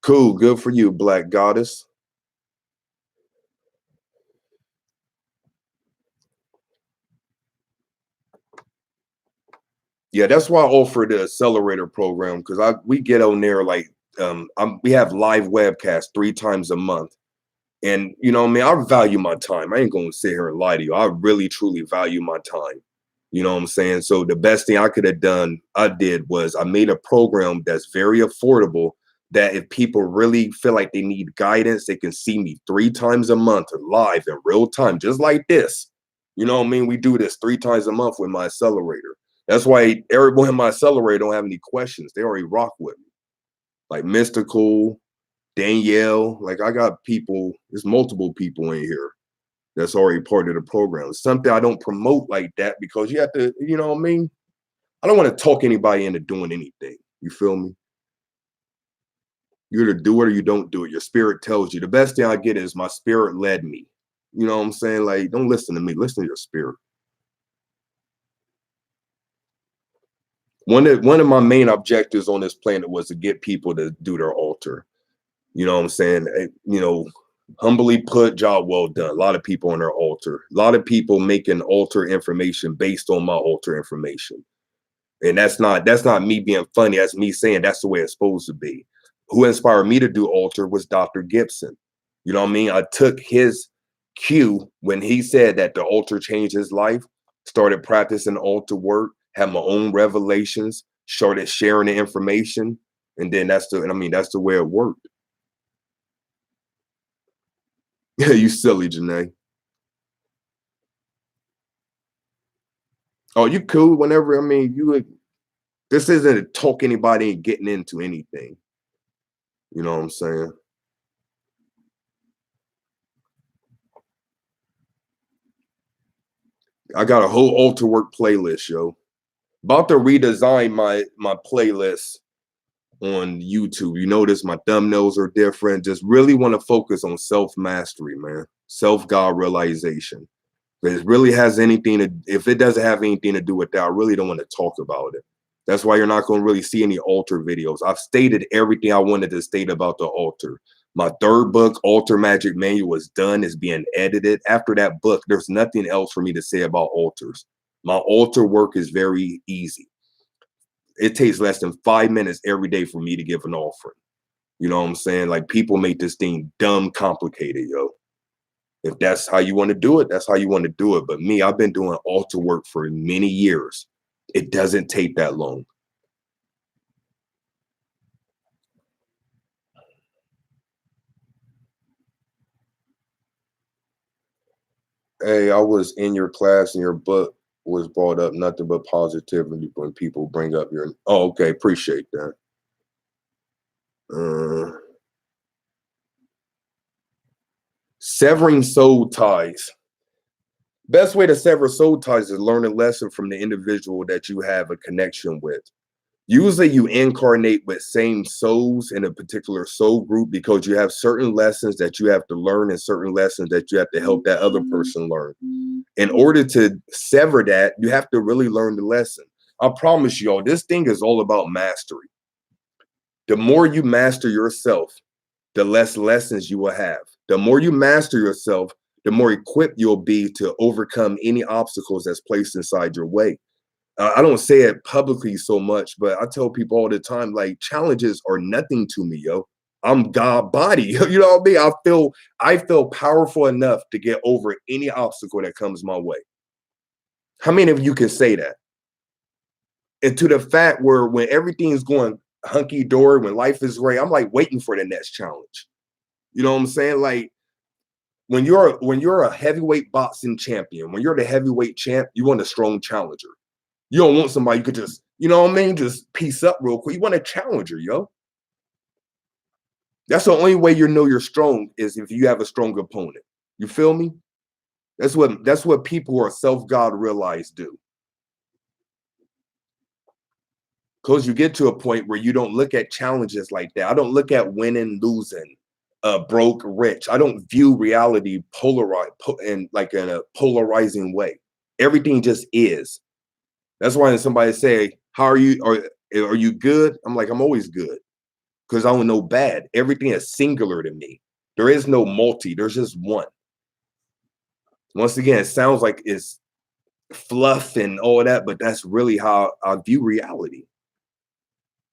Cool, good for you, Black Goddess. Yeah, that's why I offer the Accelerator program because we get on there like we have live webcasts 3 times a month. And you know what I mean? I value my time. I ain't gonna sit here and lie to you. I really truly value my time. You know what I'm saying? So the best thing I could have done, I did was I made a program that's very affordable that if people really feel like they need guidance, they can see me 3 times a month live in real time, just like this. You know what I mean? We do this 3 times a month with my accelerator. That's why everyone in my accelerator don't have any questions. They already rock with me. Like Mystical, Danielle, like I got people, there's multiple people in here that's already part of the program. It's something I don't promote like that because you have to, you know what I mean? I don't want to talk anybody into doing anything. You feel me? You either do it or you don't do it. Your spirit tells you. The best thing I get is my spirit led me. You know what I'm saying? Like, don't listen to me, listen to your spirit. One of my main objectives on this planet was to get people to do their altar. You know what I'm saying? You know, humbly put, job well done. A lot of people on their altar. A lot of people making altar information based on my altar information. And that's not me being funny. That's me saying that's the way it's supposed to be. Who inspired me to do altar was Dr. Gibson. You know what I mean? I took his cue when he said that the altar changed his life, started practicing altar work, had my own revelations, started sharing the information. And then that's the way it worked. Yeah, you silly, Janae. Oh, you cool whenever. This isn't to talk anybody and getting into anything. You know what I'm saying? I got a whole altar work playlist, yo. About to redesign my playlist on YouTube. You notice my thumbnails are different. Just really want to focus on self mastery, man. Self God realization. If it really has anything to, if it doesn't have anything to do with that, I really don't want to talk about it. That's why you're not going to really see any altar videos. I've stated everything I wanted to state about the altar. My third book, Altar Magic Manual, is done, is being edited. After that book, there's nothing else for me to say about altars. My altar work is very easy. It takes less than 5 minutes every day for me to give an offering. You know what I'm saying? Like people make this thing dumb complicated, yo. If that's how you want to do it, that's how you want to do it. But me, I've been doing altar work for many years. It doesn't take that long. Hey, I was in your class in your book. was brought up nothing but positivity when people bring up your. Oh, okay, appreciate that. Uh, Severing soul ties. Best way to sever soul ties is learn a lesson from the individual that you have a connection with. Usually you incarnate with same souls in a particular soul group because you have certain lessons that you have to learn and certain lessons that you have to help that other person learn. In order to sever that, you have to really learn the lesson. I promise y'all, this thing is all about mastery. The more you master yourself, the less lessons you will have. The more you master yourself, the more equipped you'll be to overcome any obstacles that's placed inside your way. I don't say it publicly so much, but I tell people all the time, like challenges are nothing to me, yo. I'm God body. You know what I mean? I feel powerful enough to get over any obstacle that comes my way. How many of you can say that? And to the fact where when everything's going hunky dory, when life is great, I'm like waiting for the next challenge. You know what I'm saying? Like when you're a heavyweight boxing champion, when you're the heavyweight champ, you want a strong challenger. You don't want somebody you could just, you know what I mean, just piece up real quick. You want a challenger, yo. That's the only way you know you're strong is if you have a strong opponent. You feel me? That's what people who are self-God realize do. Because you get to a point where you don't look at challenges like that. I don't look at winning, losing, broke, rich. I don't view reality polarized in a polarizing way. Everything just is. That's why when somebody say, "How are you? Are you good?" I'm like, I'm always good because I don't know bad. Everything is singular to me. There is no multi. There's just one. Once again, it sounds like it's fluff and all that, but that's really how I view reality.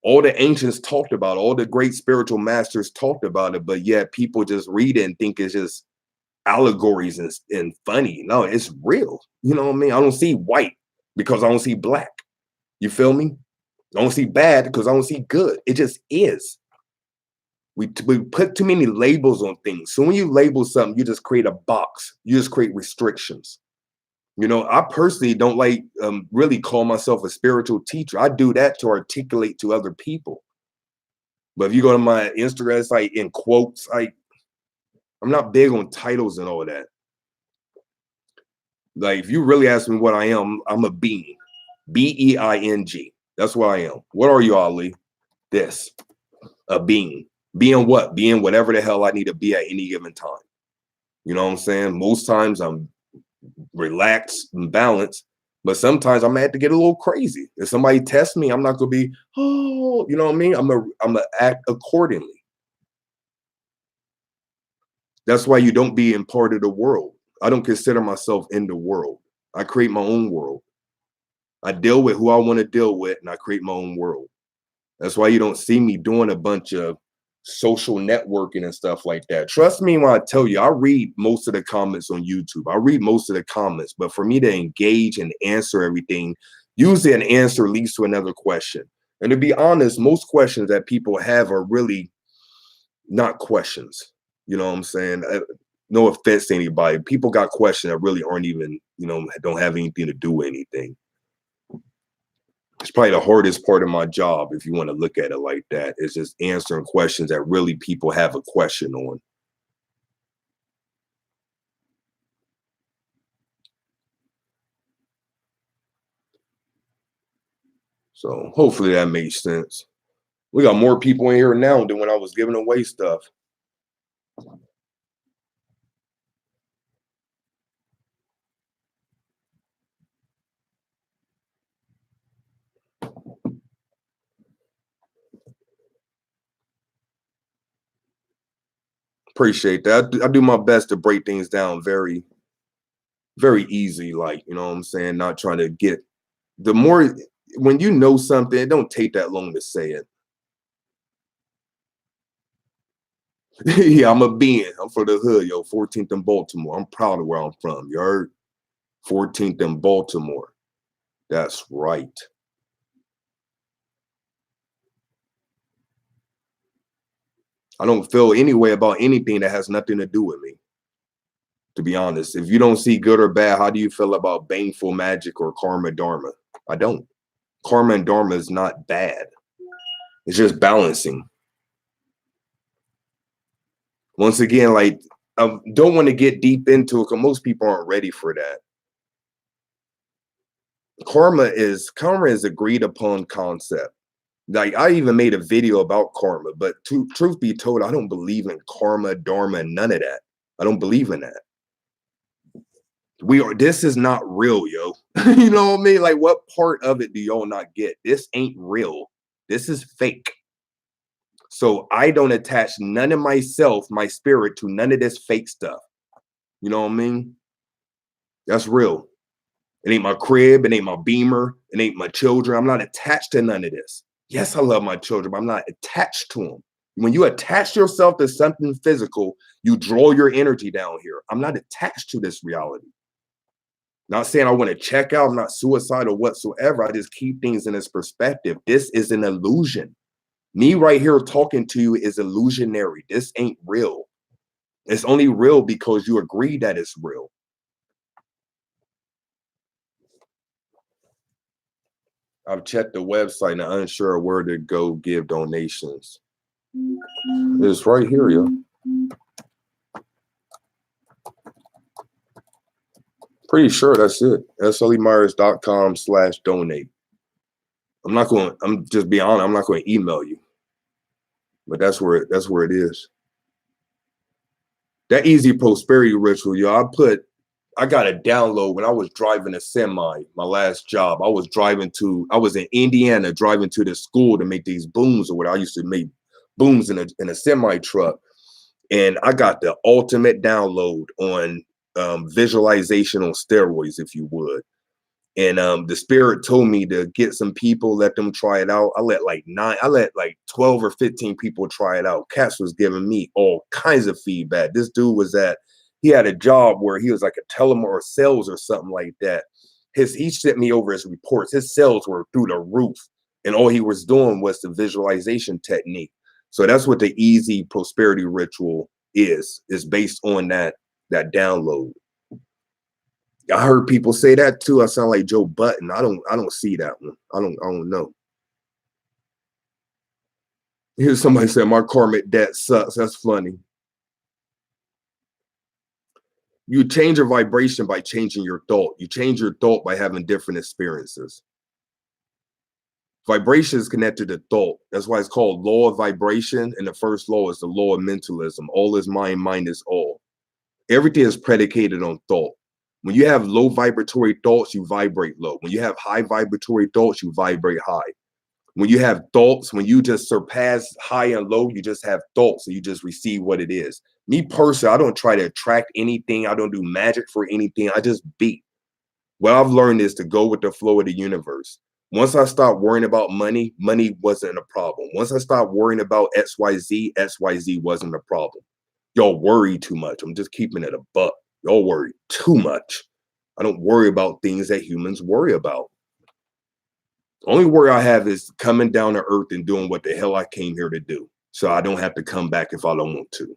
All the ancients talked about, all the great spiritual masters talked about it, but yet people just read it and think it's just allegories and funny. No, it's real. You know what I mean? I don't see white because I don't see black. You feel me? I don't see bad because I don't see good. It just is. We put too many labels on things. So when you label something, you just create a box. You just create restrictions. You know, I personally don't like really call myself a spiritual teacher. I do that to articulate to other people. But if you go to my Instagram, it's like in quotes, I'm not big on titles and all of that. Like if you really ask me what I am, I'm a being. Being. That's what I am. What are you, Ali? This. A being. Being what? Being whatever the hell I need to be at any given time. You know what I'm saying? Most times I'm relaxed and balanced, but sometimes I'm have to get a little crazy. If somebody tests me, I'm not gonna be, oh, you know what I mean? I'm a act accordingly. That's why you don't be in part of the world. I don't consider myself in the world. I create my own world. I deal with who I want to deal with, and I create my own world. That's why you don't see me doing a bunch of social networking and stuff like that. Trust me when I tell you, I read most of the comments on YouTube. I read most of the comments, but for me to engage and answer everything, usually an answer leads to another question. And to be honest, most questions that people have are really not questions. You know what I'm saying? No offense to anybody. People got questions that really aren't even, don't have anything to do with anything. It's probably the hardest part of my job, if you want to look at it like that, is just answering questions that really people have a question on. So hopefully that makes sense. We got more people in here now than when I was giving away stuff. Appreciate that. I do my best to break things down very, very easy. Like, you know what I'm saying? Not trying to get the more when you know something, it don't take that long to say it. Yeah, I'm a being. I'm from the hood, yo. 14th in Baltimore. I'm proud of where I'm from. You heard? 14th in Baltimore. That's right. I don't feel any way about anything that has nothing to do with me. to be honest. If you don't see good or bad, how do you feel about baneful magic or karma dharma? I don't. Karma and dharma is not bad. It's just balancing. Once again, like, I don't want to get deep into it because most people aren't ready for that. Karma is agreed upon concept. Like, I even made a video about karma, but truth be told, I don't believe in karma, dharma, none of that. I don't believe in that. This is not real, yo. You know what I mean? Like, what part of it do y'all not get? This ain't real. This is fake. So I don't attach none of myself, my spirit, to none of this fake stuff. You know what I mean? That's real. It ain't my crib. It ain't my Beamer. It ain't my children. I'm not attached to none of this. Yes, I love my children, but I'm not attached to them. When you attach yourself to something physical, you draw your energy down here. I'm not attached to this reality. Not saying I want to check out. I'm not suicidal whatsoever. I just keep things in this perspective. This is an illusion. Me right here talking to you is illusionary. This ain't real. It's only real because you agree that it's real. I've checked the website and I'm unsure where to go give donations. It's right here, yo. Pretty sure that's it. SLEMyers.com/donate. I'm just being honest, I'm not going to email you. But that's where it is. That easy prosperity ritual, yo. I got a download when I was driving a semi, my last job. I was in Indiana driving to the school to make these booms or what. I used to make booms in a semi truck. And I got the ultimate download on visualization on steroids, if you would. And the spirit told me to get some people, let them try it out. I let like 12 or 15 people try it out. Cats was giving me all kinds of feedback. This dude he had a job where he was like a telemarketer or sales or something like that. He sent me over his reports. His sales were through the roof. And all he was doing was the visualization technique. So that's what the easy prosperity ritual is. It's based on that download. I heard people say that too. I sound like Joe Button. I don't see that one. I don't know. Here's somebody said my karmic debt sucks. That's funny. You change your vibration by changing your thought. You change your thought by having different experiences. Vibration is connected to thought. That's why it's called law of vibration. And the first law is the law of mentalism. All is mind, mind is all. Everything is predicated on thought. When you have low vibratory thoughts, you vibrate low. When you have high vibratory thoughts, you vibrate high. When you have thoughts, when you just surpass high and low, you just have thoughts and you just receive what it is. Me personally, I don't try to attract anything. I don't do magic for anything. I just be. What I've learned is to go with the flow of the universe. Once I stopped worrying about money, money wasn't a problem. Once I stopped worrying about XYZ, XYZ wasn't a problem. Y'all worry too much. I'm just keeping it a buck. Y'all worry too much. I don't worry about things that humans worry about. The only worry I have is coming down to earth and doing what the hell I came here to do. So I don't have to come back if I don't want to.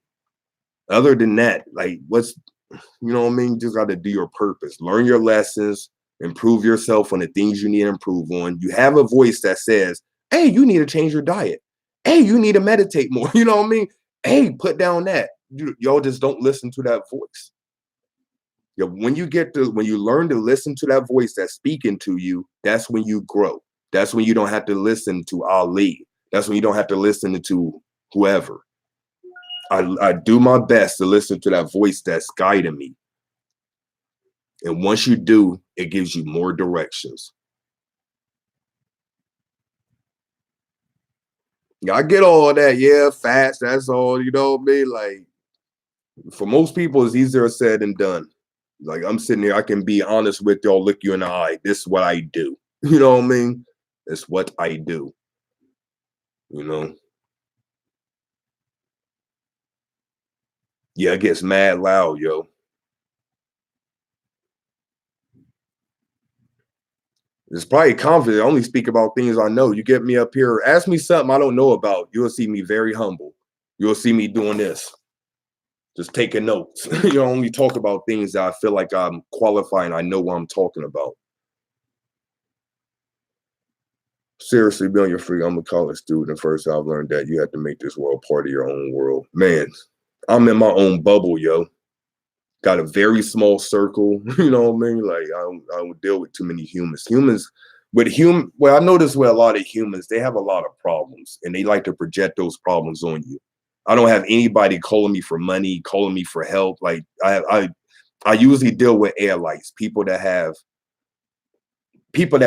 Other than that, like you know what I mean? You just got to do your purpose. Learn your lessons, improve yourself on the things you need to improve on. You have a voice that says, hey, you need to change your diet. Hey, you need to meditate more. You know what I mean? Hey, put down that. Y'all just don't listen to that voice. Yeah, when you learn to listen to that voice that's speaking to you, that's when you grow. That's when you don't have to listen to Ali. That's when you don't have to listen to whoever. I do my best to listen to that voice that's guiding me. And once you do, it gives you more directions. Yeah, I get all that. Yeah, fast. That's all, you know what I mean? Like, for most people, it's easier said than done. Like, I'm sitting here, I can be honest with y'all, look you in the eye. This is what I do. You know what I mean? It's what I do. You know? Yeah, it gets mad loud, yo. It's probably confident. I only speak about things I know. You get me up here, ask me something I don't know about. You'll see me very humble. You'll see me doing this. Just taking notes. You know, only talk about things that I feel like I'm qualified and I know what I'm talking about. Seriously, be on your free. I'm a college student. First, I've learned that you have to make this world part of your own world. Man, I'm in my own bubble, yo. Got a very small circle. You know what I mean? Like I don't deal with too many humans. Well, I notice with a lot of humans, they have a lot of problems and they like to project those problems on you. I don't have anybody calling me for money, calling me for help. Like I usually deal with airlights, people that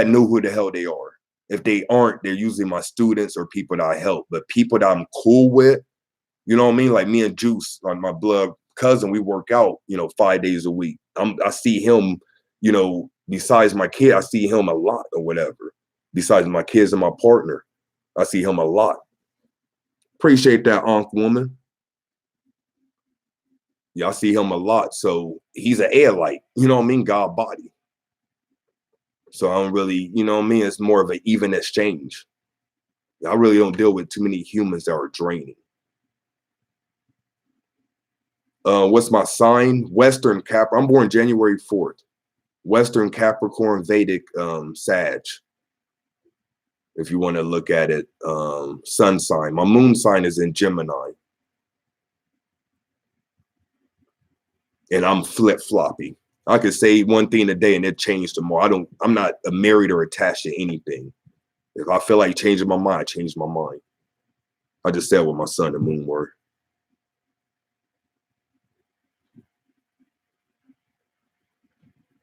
know who the hell they are. If they aren't, they're usually my students or people that I help. But people that I'm cool with, you know what I mean? Like me and Juice, like my blood cousin, we work out, 5 days a week. I see him, besides my kid, I see him a lot or whatever. Besides my kids and my partner, I see him a lot. Appreciate that, Unc woman. Yeah, I see him a lot. So he's an airlight, you know what I mean? God body. So I don't really, you know what I mean? It's more of an even exchange. I really don't deal with too many humans that are draining. What's my sign? Western Cap. I'm born January 4th. Western Capricorn Vedic Sag. If you want to look at it, sun sign. My moon sign is in Gemini. And I'm flip-floppy. I could say one thing today and it changed tomorrow. I'm not married or attached to anything. If I feel like changing my mind, I change my mind. I just said what my sun and moon were.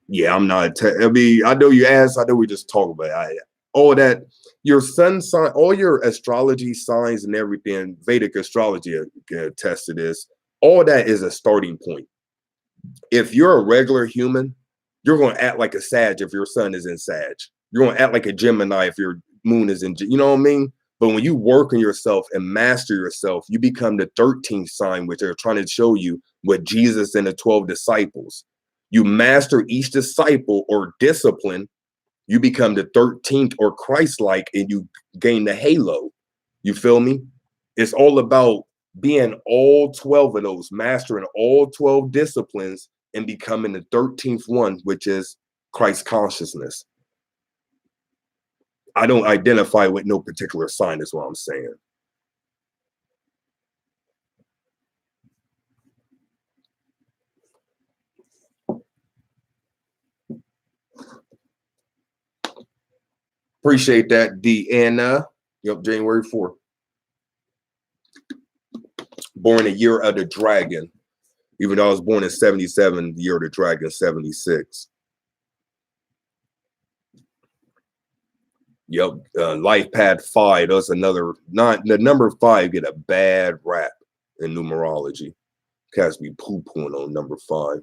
Yeah, I'm not. I know you asked. I know we just talk about it. All that, your sun sign, all your astrology signs and everything, Vedic astrology can attest to this. All that is a starting point. If you're a regular human, you're going to act like a Sag if your sun is in Sag. You're going to act like a Gemini if your moon is in, you know what I mean? But when you work on yourself and master yourself, you become the 13th sign, which they're trying to show you what Jesus and the 12 disciples. You master each disciple or discipline, you become the 13th or Christ-like, and you gain the halo. You feel me? It's all about being all 12 of those, mastering all 12 disciplines and becoming the 13th one, which is Christ consciousness. I don't identify with no particular sign, is what I'm saying. Appreciate that, Deanna. Yep, January 4th. Born a year of the dragon. Even though I was born in 77, the year of the dragon, 76. Yep, life path 5. That's another, not the number 5 get a bad rap in numerology. Cats be poo-pooing on number 5.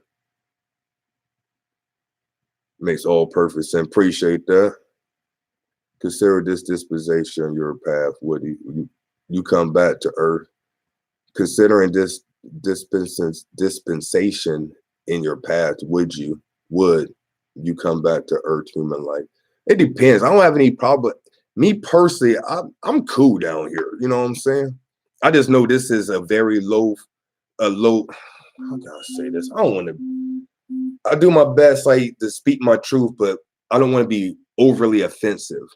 Makes all perfect sense. Appreciate that. Consider this dispensation your path. Would you come back to earth? Considering this dispensation in your path, would you come back to earth, human life? It depends. I don't have any problem. Me personally, I'm cool down here. You know what I'm saying? I just know this is a very low. How can I say this? I don't want to. I do my best, like, to speak my truth, but I don't want to be overly offensive.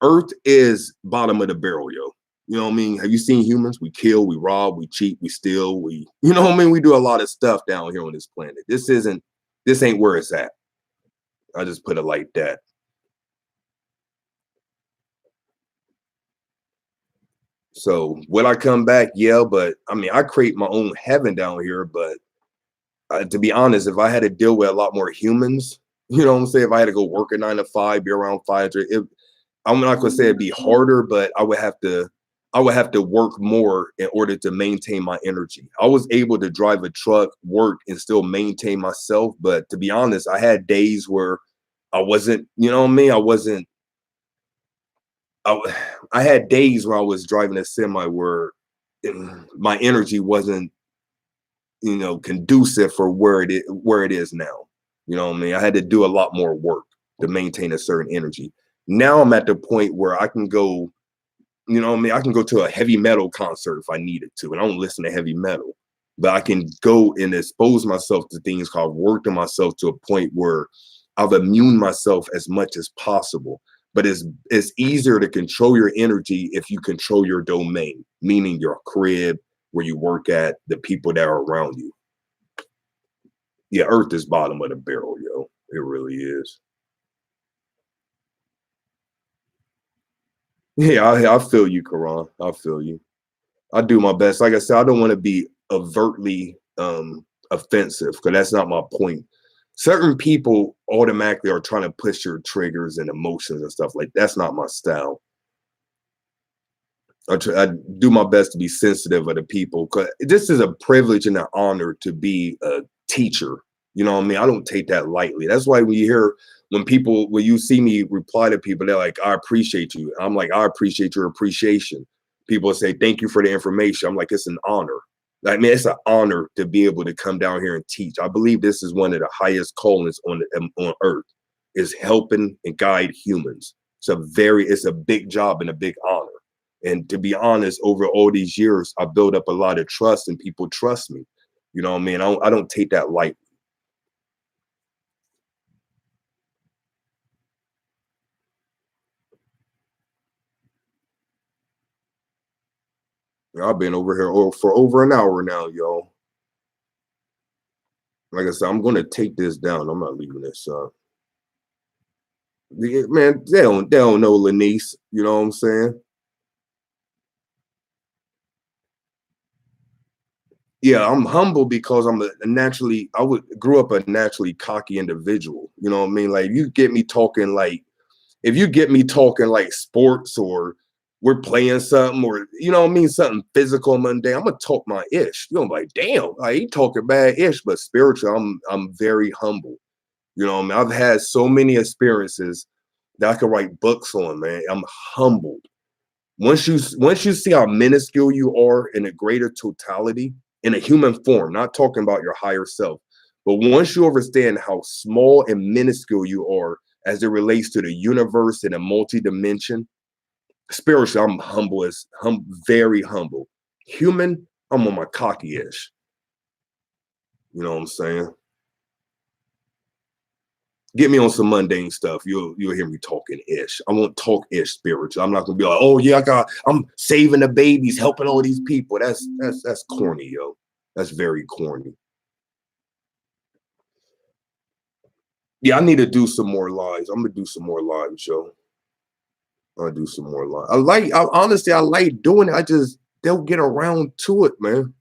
Earth is bottom of the barrel, yo. You know what I mean? Have you seen humans? We kill, we rob, we cheat, we steal, you know what I mean? We do a lot of stuff down here on this planet. This ain't where it's at. I just put it like that. So will I come back? Yeah, but I mean, I create my own heaven down here. But to be honest, if I had to deal with a lot more humans, you know what I'm saying? If I had to go work a 9 to 5, be around 500, I'm not gonna say it'd be harder, but I would have to work more in order to maintain my energy. I was able to drive a truck, work, and still maintain myself. But to be honest, I had days where I wasn't, you know what I mean? I had days where I was driving a semi where my energy wasn't, conducive for where it is now. You know what I mean? I had to do a lot more work to maintain a certain energy. Now I'm at the point where I can go, you know what I mean? I can go to a heavy metal concert if I needed to, and I don't listen to heavy metal. but I can go and expose myself to things called working myself to a point where I've immune myself as much as possible. But it's easier to control your energy if you control your domain, meaning your crib, where you work at, the people that are around you. Yeah, Earth is bottom of the barrel, yo. It really is. Yeah, I feel you, Karan. I feel you. I do my best. Like I said, I don't want to be overtly offensive because that's not my point. Certain people automatically are trying to push your triggers and emotions and stuff like that's not my style. I do my best to be sensitive of the people because this is a privilege and an honor to be a teacher. You know what I mean? I don't take that lightly. That's why when you hear when you see me reply to people, they're like, I appreciate you. I'm like, I appreciate your appreciation. People say, thank you for the information. I'm like, it's an honor. I mean, it's an honor to be able to come down here and teach. I believe this is one of the highest callings on earth is helping and guide humans. It's a big job and a big honor. And to be honest, over all these years, I built up a lot of trust and people trust me. You know what I mean? I don't take that lightly. I've been over here for over an hour now, y'all. Like I said, I'm gonna take this down. I'm not leaving this up. Man, they don't know Lanice. You know what I'm saying? Yeah, I'm humble because grew up a naturally cocky individual. You know what I mean? Like you get me talking like if you get me talking like sports or we're playing something or you know what I mean, something physical mundane, I'm gonna talk my ish. You know, I'm like, damn, like he talking bad ish, but spiritual, I'm very humble. You know what I mean? I've had so many experiences that I could write books on, man. I'm humbled. Once you see how minuscule you are in a greater totality, in a human form, not talking about your higher self, but once you understand how small and minuscule you are as it relates to the universe and a multi-dimension, spiritually, I'm very humble. Human, I'm on my cocky-ish. You know what I'm saying? Get me on some mundane stuff. You'll hear me talking ish. I won't talk ish spiritual. I'm not gonna be like, oh yeah, I'm saving the babies, helping all these people. That's corny, yo. That's very corny. Yeah, I need to do some more lives. I'm gonna do some more lives, yo. I'm gonna do some more lives. Honestly, I like doing it. I just don't get around to it, man.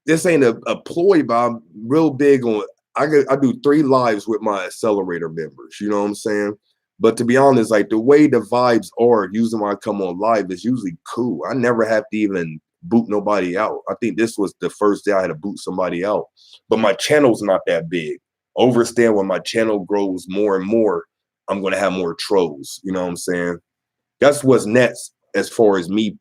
This ain't a ploy, but I'm real big on. I do 3 lives with my Accelerator members. You know what I'm saying? But to be honest, like the way the vibes are, usually when I come on live, is usually cool. I never have to even boot nobody out. I think this was the first day I had to boot somebody out. But my channel's not that big. Overstand when my channel grows more and more, I'm gonna have more trolls. You know what I'm saying? That's what's next as far as me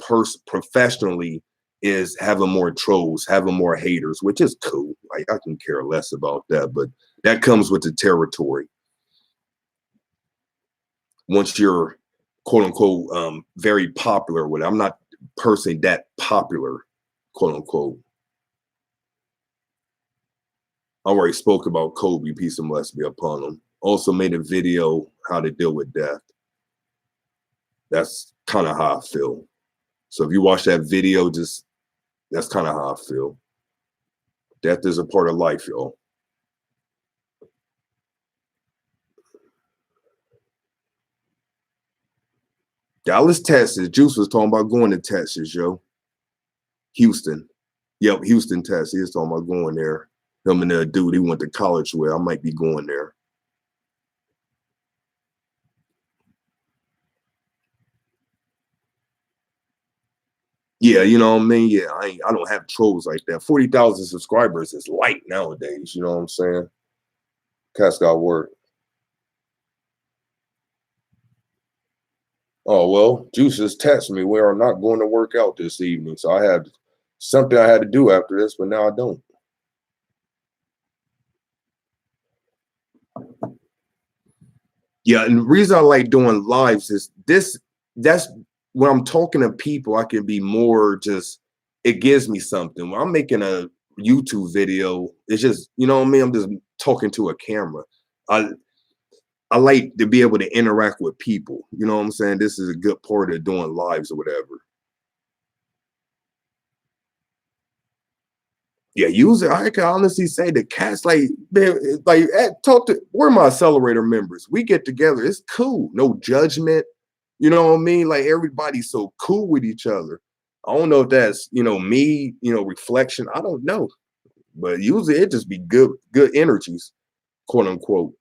professionally is having more trolls, having more haters, which is cool. Like I can care less about that, but that comes with the territory. Once you're quote unquote very popular with it. I'm not personally that popular, quote unquote. I already spoke about Kobe, peace and blessings be upon him. Also made a video how to deal with death. That's kind of how I feel. So if you watch that video, just that's kind of how I feel. Death is a part of life, y'all. Dallas, Texas. Juice was talking about going to Texas, yo. Houston. Yep, Houston, Texas. He was talking about going there. Him and the dude he went to college with. I might be going there. Yeah, you know what I mean? Yeah, I don't have trolls like that. 40,000 subscribers is light nowadays. You know what I'm saying? Cats got work. Oh, well, Juice just texted me. We are not going to work out this evening. So I had something I had to do after this, but now I don't. Yeah, and the reason I like doing lives is that's when I'm talking to people, I can be more just it gives me something. When I'm making a YouTube video, it's just, you know what I mean? I'm just talking to a camera. I I like to be able to interact with people. You know what I'm saying? This is a good part of doing lives or whatever. Yeah, user. I can honestly say the cats like man, talk to we're my accelerator members. We get together. It's cool. No judgment. You know what I mean? Like everybody's so cool with each other. I don't know if that's me, reflection. I don't know. But usually it just be good energies, quote unquote.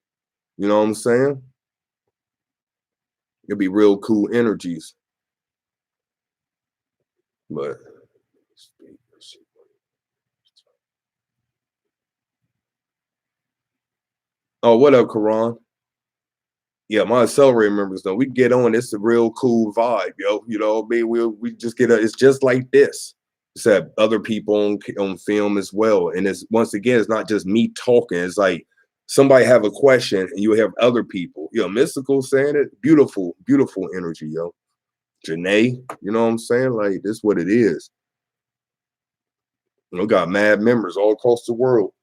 You know what I'm saying? It'd be real cool energies. But oh, what up, Karan? Yeah, my accelerator members though, we get on. It's a real cool vibe, yo. You know what I mean? We just get it's just like this. Except other people on film as well. And it's once again, it's not just me talking. It's like somebody have a question and you have other people. Mystical saying it. Beautiful, beautiful energy, yo. Janae, you know what I'm saying? Like this what it is. Got mad members all across the world.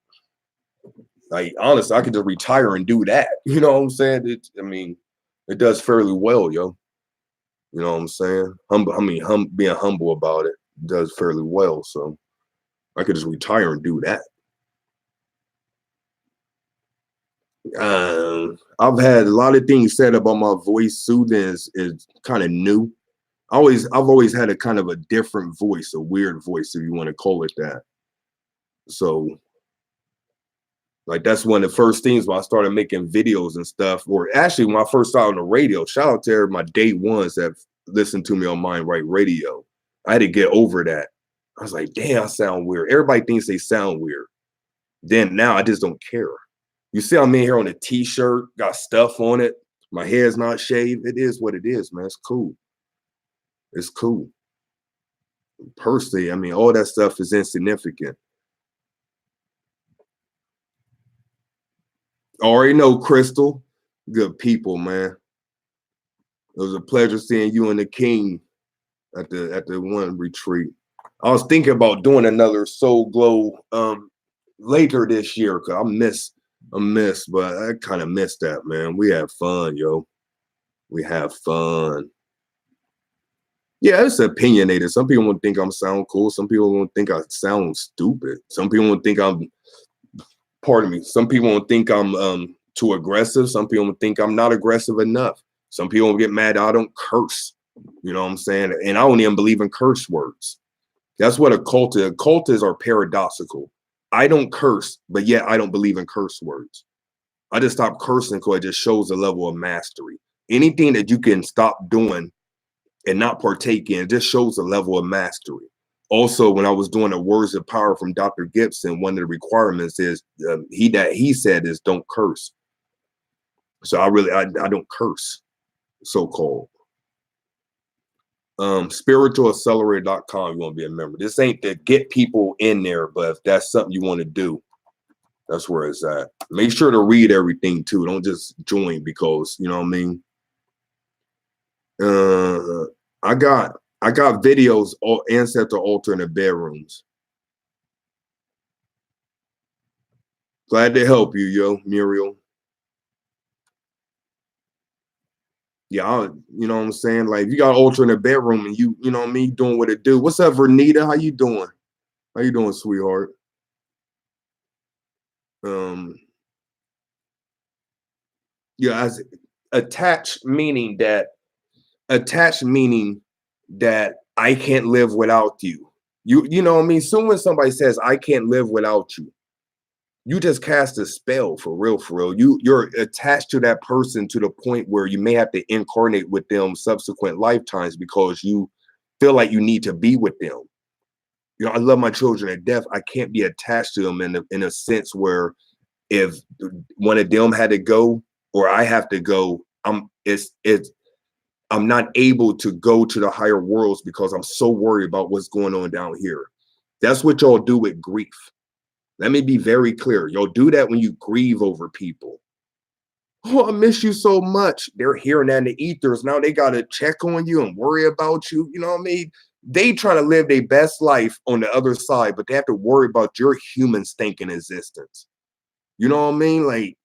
Like honestly, I could just retire and do that. You know what I'm saying? It does fairly well, yo. You know what I'm saying? Being humble about it does fairly well. So I could just retire and do that. I've had a lot of things said about my voice. Soothing is kind of new. I've always had a kind of a different voice, a weird voice, if you want to call it that. So like that's one of the first things when I started making videos and stuff, or actually when I first started on the radio. Shout out to my day ones that listened to me on Mind Right Radio. I had to get over that. I was like, damn, I sound weird. Everybody thinks they sound weird. Then now I just don't care. You see, I'm in here on a t-shirt, got stuff on it. My hair's not shaved. It is what it is, man. It's cool. It's cool. Personally, all that stuff is insignificant. Already know, Crystal. Good people, man. It was a pleasure seeing you and the King at the one retreat. I was thinking about doing another Soul Glow later this year because but I kind of miss that, man. We have fun, yo. We have fun. Yeah, it's opinionated. Some people won't think I'm sound cool. Some people won't think I sound stupid. Some people won't think pardon me. Some people won't think I'm too aggressive. Some people won't think I'm not aggressive enough. Some people will get mad I don't curse. You know what I'm saying? And I don't even believe in curse words. That's what a cult is. Cultists are paradoxical. I don't curse, but yet I don't believe in curse words. I just stopped cursing because it just shows a level of mastery. Anything that you can stop doing and not partake in, it just shows a level of mastery. Also, when I was doing the words of power from Dr. Gibson, one of the requirements is he said is don't curse. So I don't curse, so-called. Spiritualaccelerator.com, you want to be a member. This ain't to get people in there, but if that's something you want to do, that's where it's at. Make sure to read everything too. Don't just join because you know what I mean. I got videos all ancestor altar in the bedrooms. Glad to help you, yo, Muriel. Yeah, you know what I'm saying? Like, if you got altar in the bedroom and you know what I mean, doing what it do. What's up, Vernita? How you doing? How you doing, sweetheart? Yeah, as attached meaning that I can't live without you. You know what I mean? Soon when somebody says I can't live without you, you just cast a spell for real, for real. You're attached to that person to the point where you may have to incarnate with them subsequent lifetimes because you feel like you need to be with them. I love my children to death. I can't be attached to them in a sense where if one of them had to go or I have to go, I'm not able to go to the higher worlds because I'm so worried about what's going on down here. That's what y'all do with grief. Let me be very clear. Y'all do that when you grieve over people. Oh, I miss you so much. They're hearing that in the ethers. Now they got to check on you and worry about you. You know what I mean? They try to live their best life on the other side, but they have to worry about your human stinking existence. You know what I mean? Like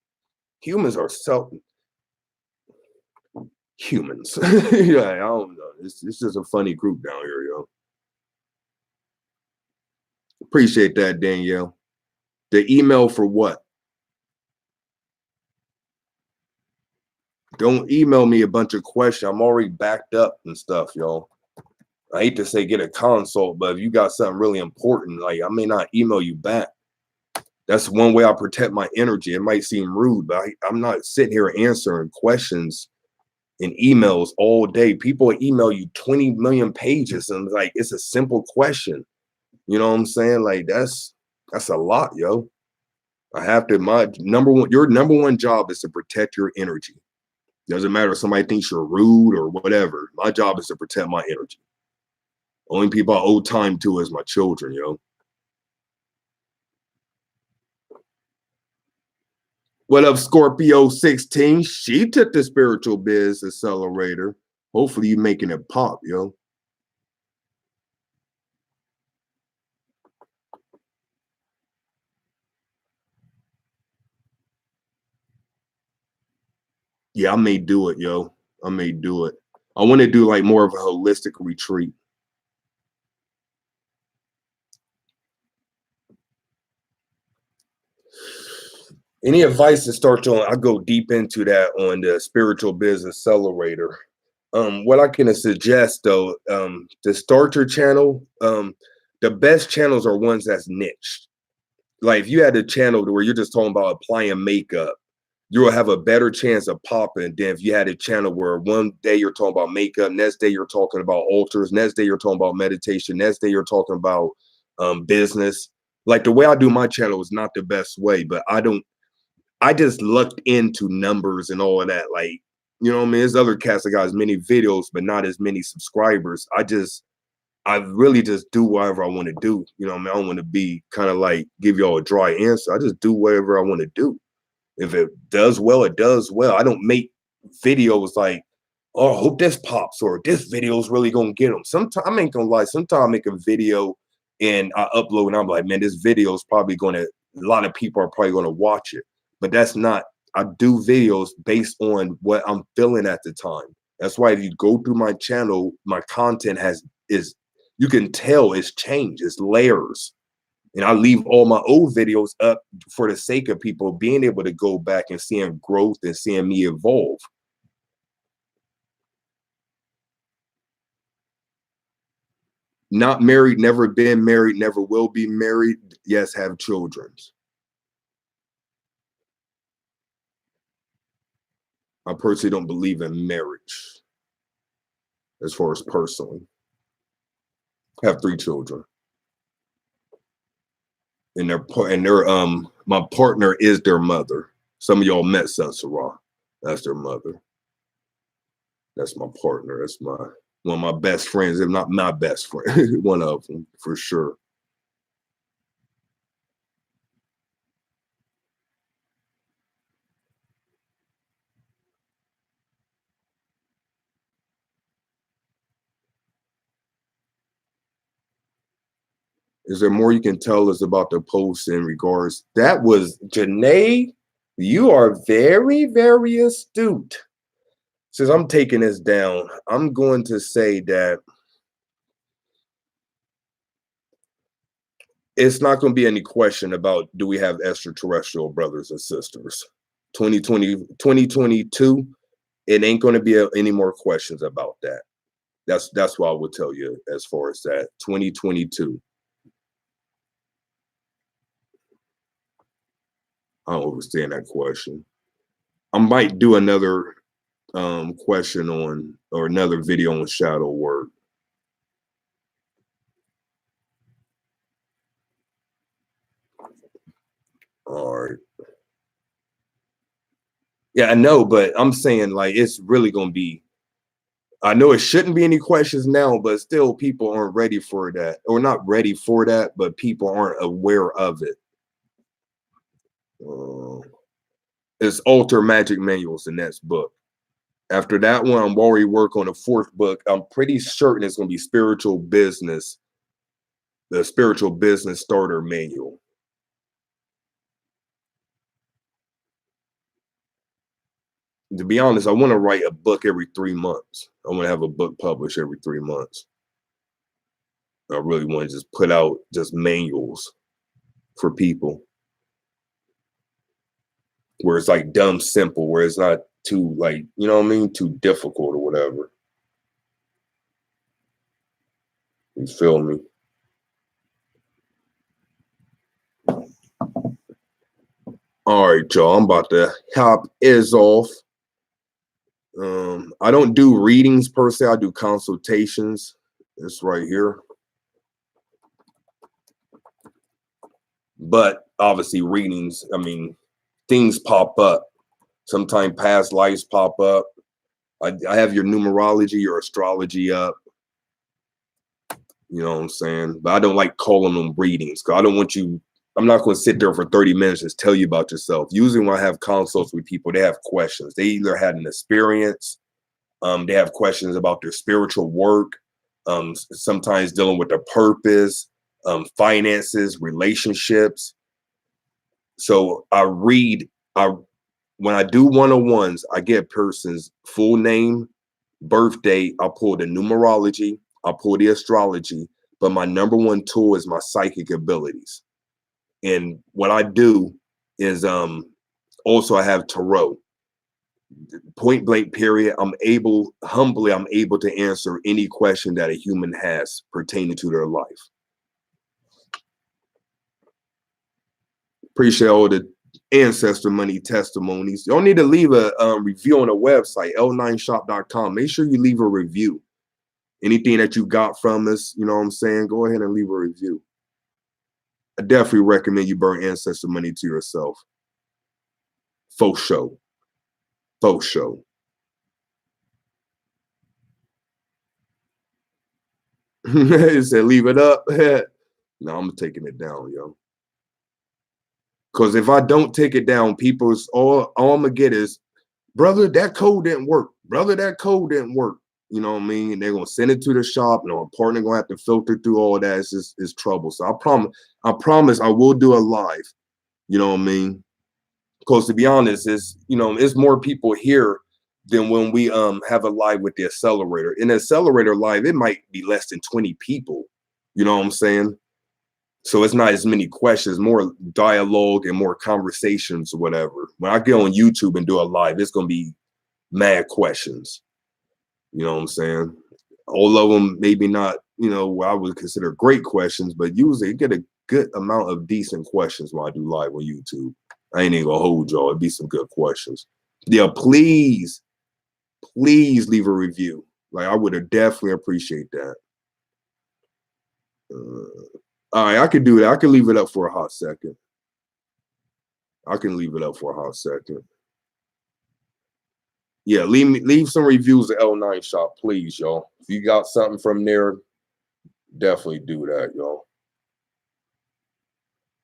humans are so humans. Yeah, I don't know. It's just a funny group down here, yo. Appreciate that, Danielle. The email for what? Don't email me a bunch of questions. I'm already backed up and stuff, y'all. I hate to say get a consult, but if you got something really important, like I may not email you back. That's one way I protect my energy. It might seem rude, but I'm not sitting here answering questions in emails all day. People email you 20 million pages and like it's a simple question. You know what I'm saying? Like that's a lot, yo. I have to your number one job is to protect your energy. Doesn't matter if somebody thinks you're rude or whatever. My job is to protect my energy. Only people I owe time to is my children, yo. What up, Scorpio 16? She took the spiritual biz accelerator. Hopefully you making it pop, yo. Yeah, I may do it, yo. I may do it. I want to do like more of a holistic retreat. Any advice to start on? I go deep into that on the spiritual biz accelerator. What I can suggest though, to start your channel, the best channels are ones that's niche. Like if you had a channel where you're just talking about applying makeup, you will have a better chance of popping than if you had a channel where one day you're talking about makeup, next day you're talking about altars, next day you're talking about meditation, next day you're talking about business. Like the way I do my channel is not the best way, but I just looked into numbers and all of that. Like, you know what I mean? There's other cats that got as many videos, but not as many subscribers. I really just do whatever I want to do. You know what I mean? I don't want to be kind of like give y'all a dry answer. I just do whatever I want to do. If it does well, it does well. I don't make videos like, oh, I hope this pops or this video is really gonna get them. Sometimes I ain't gonna lie. Sometimes I make a video and I upload and I'm like, man, this video is probably gonna. A lot of people are probably gonna watch it, but that's not. I do videos based on what I'm feeling at the time. That's why if you go through my channel, my content is you can tell it's changed. It's layers. And I leave all my old videos up for the sake of people being able to go back and seeing growth and seeing me evolve. Not married, never been married, never will be married. Yes, have children. I personally don't believe in marriage as far as personally. I have 3 children. And my partner is their mother. Some of y'all met Sansara. That's their mother. That's my partner. That's one of my best friends, if not my best friend, one of them for sure. Is there more you can tell us about the post in regards? That was Janae. You are very, very astute. Since I'm taking this down, I'm going to say that it's not going to be any question about do we have extraterrestrial brothers and sisters. 2022, it ain't going to be any more questions about that. That's what I would tell you as far as that. 2022. I don't understand that question. I might do another question on or another video on shadow work. All right. Yeah, I know, but I'm saying like it's really gonna be. I know it shouldn't be any questions now, but still people aren't ready for that, or not ready for that, but people aren't aware of it. It's Alter Magic Manuals, the next book. After that one, I'm already working on the fourth book. I'm pretty certain it's going to be spiritual business, the spiritual business starter manual. To be honest, I want to write a book every 3 months. I want to have a book published every 3 months. I really want to just put out just manuals for people where it's like dumb simple, where it's not too like, you know what I mean, too difficult or whatever. You feel me? All right, y'all. I'm about to hop is off. I don't do readings per se. I do consultations. It's right here. But obviously, readings, I mean, things pop up. Sometimes past lives pop up. I have your numerology, your astrology up. You know what I'm saying? But I don't like calling them readings because I don't want you. I'm not going to sit there for 30 minutes and tell you about yourself. Usually, when I have consults with people, they have questions. They either had an experience, they have questions about their spiritual work, sometimes dealing with their purpose, finances, relationships. So when I do one-on-ones, I get a person's full name, birth date. I pull the numerology, I pull the astrology, but my number one tool is my psychic abilities. And what I do is also I have tarot. Point blank period. I'm able to answer any question that a human has pertaining to their life. Appreciate all the ancestor money testimonies. You don't need to leave a review on the website, l9shop.com. Make sure you leave a review. Anything that you got from us, you know what I'm saying? Go ahead and leave a review. I definitely recommend you burn ancestor money to yourself. Faux show. Faux show. It said leave it up. No, I'm taking it down, yo. Because if I don't take it down, people's all I'm gonna get is, brother, that code didn't work. Brother, that code didn't work. You know what I mean? And they're gonna send it to the shop, and our partner gonna have to filter through all that. It's trouble. So I promise I will do a live. You know what I mean? Because to be honest, it's more people here than when we have a live with the accelerator. In the accelerator live, it might be less than 20 people. You know what I'm saying? So it's not as many questions, more dialogue and more conversations or whatever. When I get on YouTube and do a live, it's gonna be mad questions. You know what I'm saying? All of them maybe not, what I would consider great questions, but usually you get a good amount of decent questions when I do live on YouTube. I ain't even gonna hold y'all. It'd be some good questions. Yeah, please leave a review. Like, I would have definitely appreciate that. All right, I could do that. I can leave it up for a hot second. Yeah, leave some reviews at L9 Shop, please, y'all. If you got something from there, definitely do that, y'all.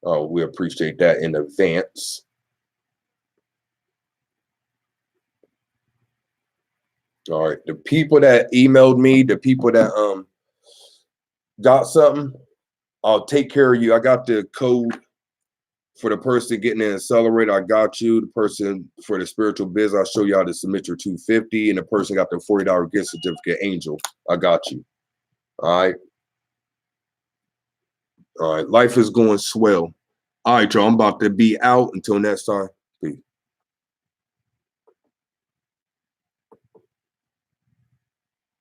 Oh, we appreciate that in advance. All right, the people that emailed me, the people that got something, I'll take care of you. I got the code for the person getting an accelerator. I got you. The person for the spiritual biz, I'll show you how to submit your 250, and the person got the $40 gift certificate. Angel, I got you. All right. All right. Life is going swell. All right, y'all. I'm about to be out until next time.